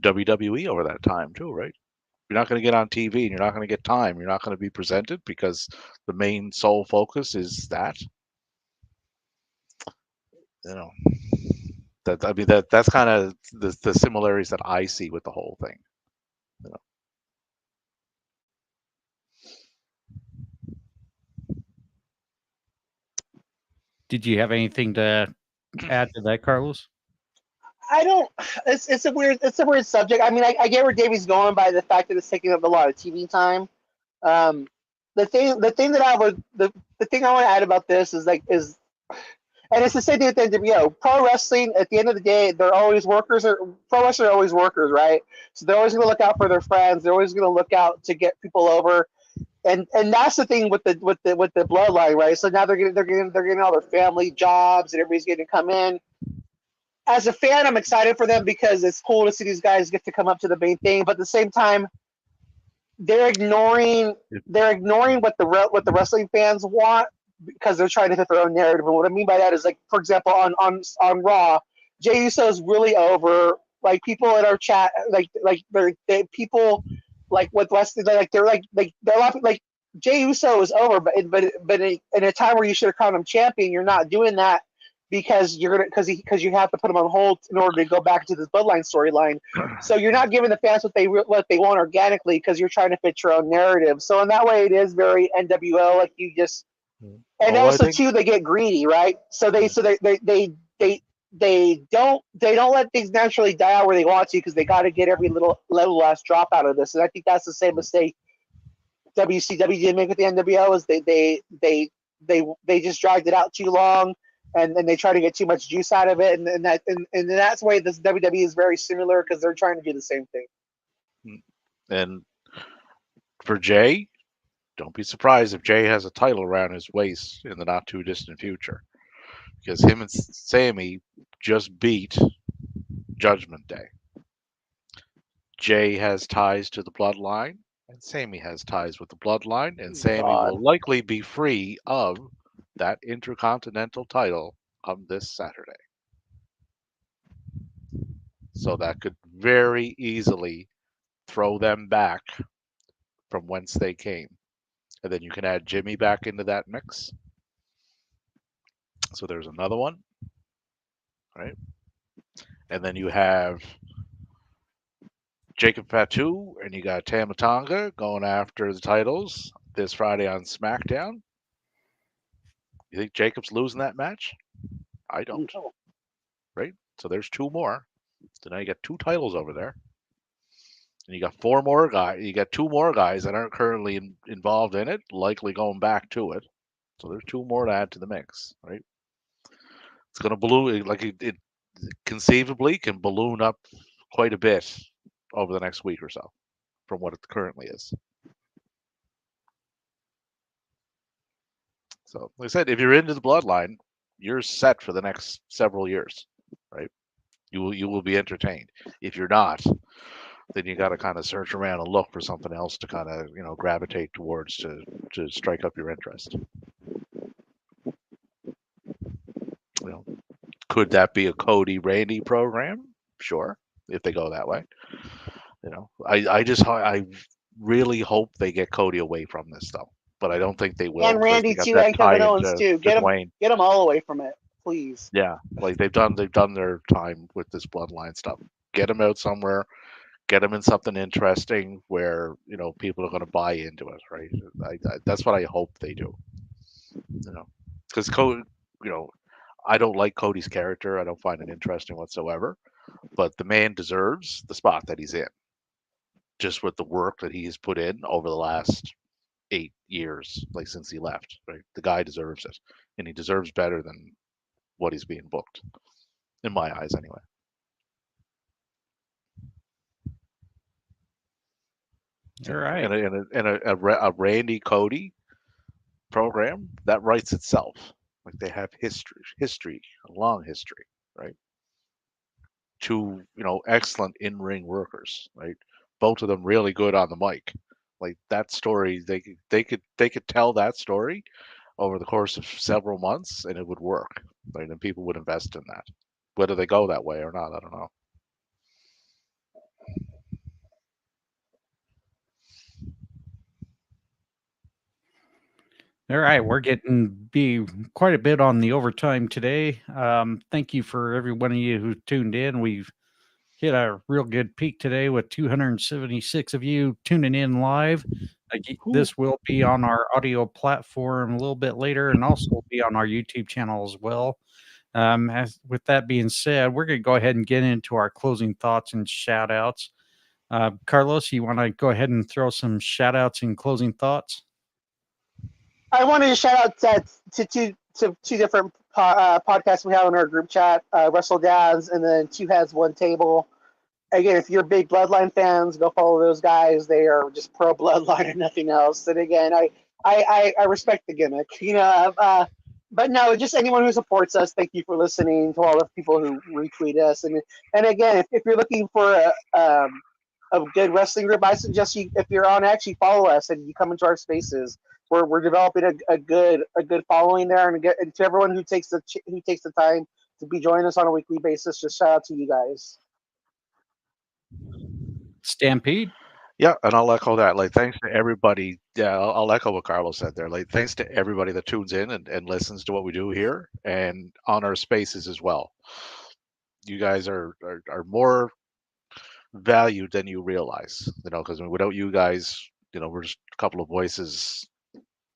WWE over that time too, right? You're not going to get on TV and you're not going to get time. You're not going to be presented because the main sole focus is that. That's kind of the similarities that I see with the whole thing. Did you have anything to add to that, Carlos? I don't. It's a weird subject. I mean, I get where Davey's going by the fact that it's taking up a lot of TV time. The thing that the thing I want to add about this is and it's the same thing with the NWO. Pro wrestling, at the end of the day, they're always workers. Pro wrestlers are always workers, right? So they're always going to look out for their friends. They're always going to look out to get people over. And that's the thing with the bloodline, right? So now they're getting all their family jobs, and everybody's getting to come in. As a fan, I'm excited for them because it's cool to see these guys get to come up to the main thing. But at the same time, they're ignoring what the wrestling fans want because they're trying to fit their own narrative. And what I mean by that is, like, for example, on Raw, Jey Uso is really over. Like, people in our chat, people like with Wesley, they're laughing. Like, Jey Uso is over, but in a time where you should have crowned him champion, you're not doing that because you have to put him on hold in order to go back to this bloodline storyline. So you're not giving the fans what they want organically because you're trying to fit your own narrative. So in that way, it is very NWO, like you just. And also too, they get greedy, right? So they don't let things naturally die out where they want to because they got to get every little last drop out of this. And I think that's the same mistake WCW did make with the NWO is they just dragged it out too long. And then they try to get too much juice out of it, and that's why this WWE is very similar because they're trying to do the same thing. And for Jay, don't be surprised if Jay has a title around his waist in the not too distant future, because him and Sammy just beat Judgment Day. Jay has ties to the Bloodline, and Sammy has ties with the Bloodline, and Sammy will likely be free of that Intercontinental title come this Saturday. So that could very easily throw them back from whence they came. And then you can add Jimmy back into that mix. So there's another one, right? And then you have Jacob Fatu and you got Tama Tonga going after the titles this Friday on SmackDown. You think Jacob's losing that match? I don't. Right? So there's two more. So now you got two titles over there. And you got four more guys. You got two more guys that aren't currently involved in it, likely going back to it. So there's two more to add to the mix, right? It's going to balloon, like it conceivably can balloon up quite a bit over the next week or so from what it currently is. So, like I said, if you're into the Bloodline, you're set for the next several years, right? You will be entertained. If you're not, then you got to kind of search around and look for something else to kind of gravitate towards to strike up your interest. Could that be a Cody Randy program? Sure, if they go that way. I really hope they get Cody away from this though, but I don't think they will And because they Randy got too, that and tie Kevin Owens into too. Dwayne. Get them all away from it, please. Yeah, like they've done their time with this bloodline stuff. Get them out somewhere. Get them in something interesting where people are going to buy into it, right? That's what I hope they do. Because Cody, I don't like Cody's character. I don't find it interesting whatsoever. But the man deserves the spot that he's in, just with the work that he has put in over the last 8 years, like since he left. Right, the guy deserves it, and he deserves better than what he's being booked, in my eyes, anyway. All right. And a Randy Cody program that writes itself. Like they have history, a long history, right? Two, excellent in-ring workers, right? Both of them really good on the mic. Like that story, they could tell that story over the course of several months, and it would work. Right? And people would invest in that. Whether they go that way or not, I don't know. All right, we're getting be quite a bit on the overtime today. Thank you for every one of you who tuned in. We've hit a real good peak today with 276 of you tuning in live. This will be on our audio platform a little bit later, and also be on our YouTube channel as well. With that being said, we're going to go ahead and get into our closing thoughts and shout outs. Carlos, you want to go ahead and throw some shout outs and closing thoughts? I wanted to shout out to two different podcasts we have in our group chat, Wrestle Dads and then Two Heads One Table. Again, if you're big Bloodline fans, go follow those guys. They are just pro Bloodline and nothing else. And again, I respect the gimmick, but no, just anyone who supports us, thank you for listening. To all the people who retweet us, and again, if you're looking for a good wrestling group, I suggest if you're on, actually follow us and you come into our spaces. We're developing a good following there, and to everyone who takes the time to be joining us on a weekly basis, just shout out to you guys. Stampede. Yeah, and I'll echo that. Like, thanks to everybody. Yeah, I'll echo what Carlos said there. Like, thanks to everybody that tunes in and listens to what we do here and on our spaces as well. You guys are more valued than you realize, because without you guys, we're just a couple of voices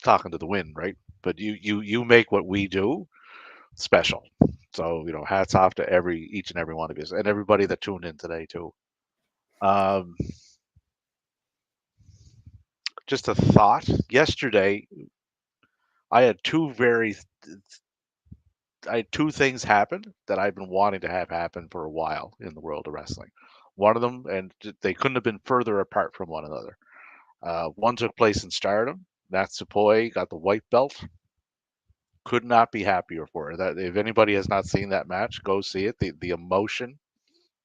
talking to the wind, right? But you make what we do special. So, hats off to each and every one of you and everybody that tuned in today too. Just a thought. Yesterday, I had two things happen that I've been wanting to have happen for a while in the world of wrestling. One of them, and they couldn't have been further apart from one another. One took place in Stardom. Natsupoi got the white belt. Could not be happier for her. That if anybody has not seen that match, go see it. The emotion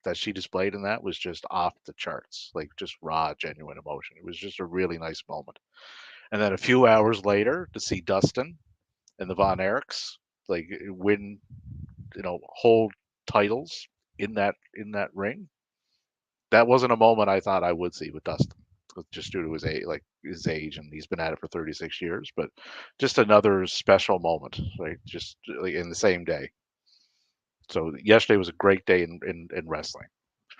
that she displayed in that was just off the charts, like just raw, genuine emotion. It was just a really nice moment. And then a few hours later, to see Dustin and the Von Erichs like win, hold titles in that ring. That wasn't a moment I thought I would see with Dustin, just due to his age, and he's been at it for 36 years. But just another special moment, like just like in the same day. So yesterday was a great day in wrestling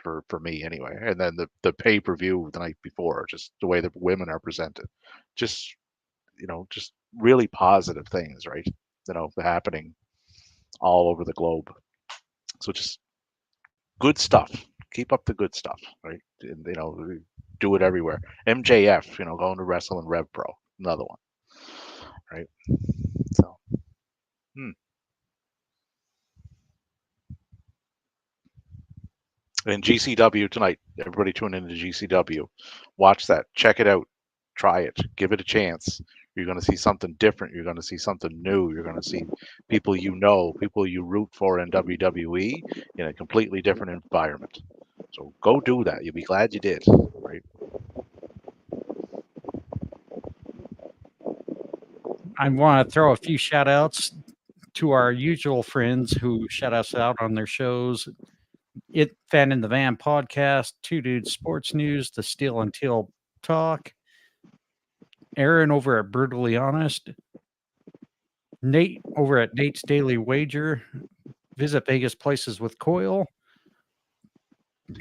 for me anyway. And then the pay-per-view the night before, just the way the women are presented, just just really positive things, right? Happening all over the globe. So just good stuff. Keep up the good stuff, right? And, do it everywhere. MJF, going to wrestle in Rev Pro, another one, right? So, And GCW tonight. Everybody tune into GCW. Watch that. Check it out. Try it. Give it a chance. You're going to see something different. You're going to see something new. You're going to see people people you root for in WWE in a completely different environment. So go do that. You'll be glad you did, right? I want to throw a few shout outs to our usual friends who shout us out on their shows, Fan in the Van podcast, Two Dudes Sports News, the Steel and Teal Talk, Aaron over at Brutally Honest, Nate over at Nate's Daily Wager, Visit Vegas Places with Coil,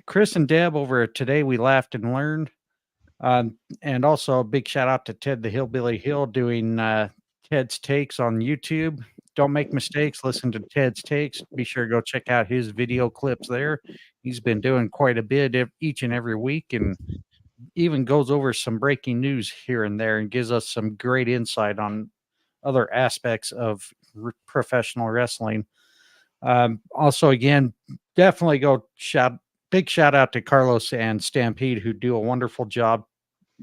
Chris and Deb over at Today We Laughed and Learned, and also a big shout out to Ted the Hillbilly Hill doing Ted's Takes on YouTube. Don't make mistakes. Listen to Ted's Takes. Be sure to go check out his video clips there. He's been doing quite a bit each and every week, and even goes over some breaking news here and there and gives us some great insight on other aspects of professional wrestling. Also, again, definitely big shout out to Carlos and Stampede, who do a wonderful job.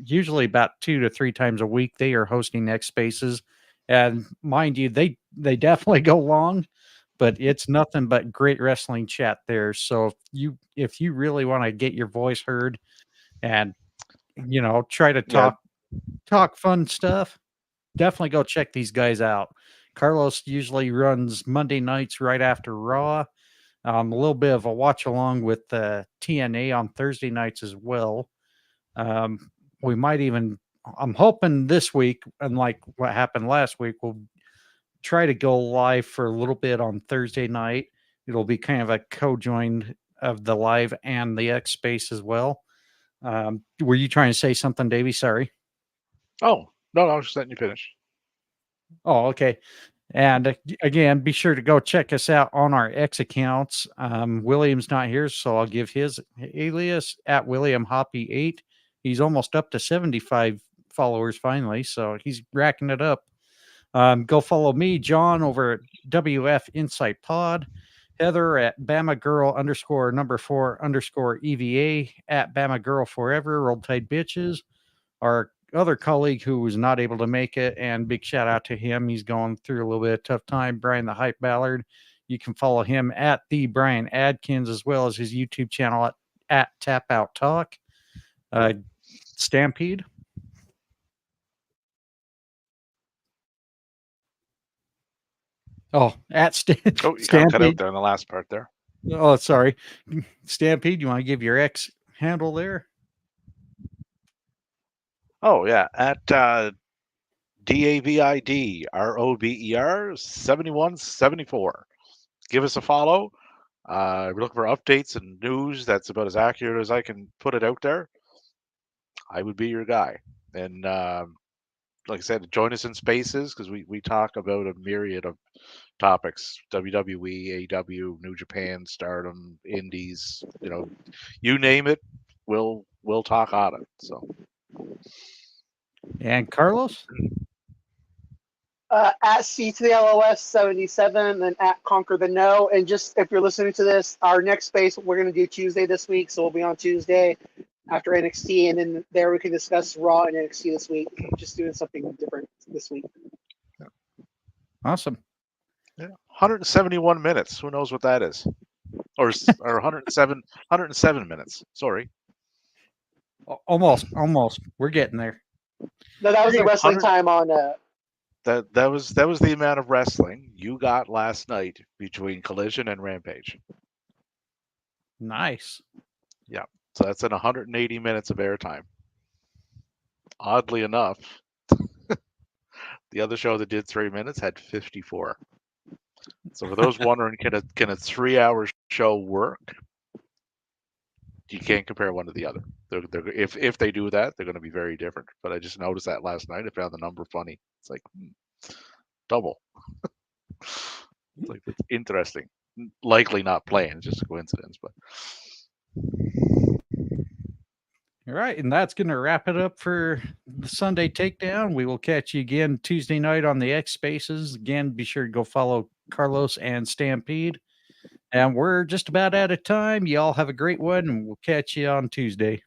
Usually about 2 to 3 times a week, they are hosting X Spaces. And mind you, they definitely go long, but it's nothing but great wrestling chat there. So if you really want to get your voice heard and try to talk fun stuff, definitely go check these guys out. Carlos usually runs Monday nights right after Raw. A little bit of a watch along with TNA on Thursday nights as well. We might even, I'm hoping this week, unlike what happened last week, we'll try to go live for a little bit on Thursday night. It'll be kind of a co-joined of the live and the X Space as well. Were you trying to say something, Davey? Sorry. Oh, no, I was just letting you finish. Oh, okay. And again, be sure to go check us out on our X accounts. William's not here, so I'll give his alias at William Hoppy 8. He's almost up to 75 followers finally, so he's racking it up. Go follow me, John, over at WF Insight Pod. Heather at Bama Girl _4_ EVA at Bama Girl Forever. Roll Tide Bitches. Our other colleague who was not able to make it, and big shout out to him. He's going through a little bit of tough time. Brian the Hype Ballard. You can follow him at the Brian Adkins, as well as his YouTube channel at Tap Out Talk. Stampede. Oh, at you got cut out there in the last part there. Oh, sorry. Stampede, you want to give your X handle there? Oh, yeah. At DAVID ROBER 7174. Give us a follow. We're looking for updates and news that's about as accurate as I can put it out there. I would be your guy. And like I said, join us in spaces because we talk about a myriad of topics: WWE, AEW, New Japan, Stardom, Indies. You name it, we'll talk on it. So. And Carlos? At C to the LOS 77 and at Conquer the No. And just if you're listening to this, our next space we're going to do Tuesday this week. So we'll be on Tuesday after NXT. And then there we can discuss Raw and NXT this week. Just doing something different this week. Awesome. Yeah. 171 minutes. Who knows what that is? Or 107 minutes. Sorry. Almost. We're getting there. No, that was the wrestling time on. That was the amount of wrestling you got last night between Collision and Rampage. Nice. Yeah. So that's 180 minutes of airtime. Oddly enough, the other show that did 3 minutes had 54. So for those wondering, can a 3-hour show work? You can't compare one to the other. If they do that, they're going to be very different. But I just noticed that last night. I found the number funny. It's like double. It's like, it's interesting. Likely not playing. It's just a coincidence. But all right, and that's going to wrap it up for the Sunday Takedown. We will catch you again Tuesday night on the X Spaces. Again, be sure to go follow Carlos and Stampede. And we're just about out of time. Y'all have a great one, and we'll catch you on Tuesday.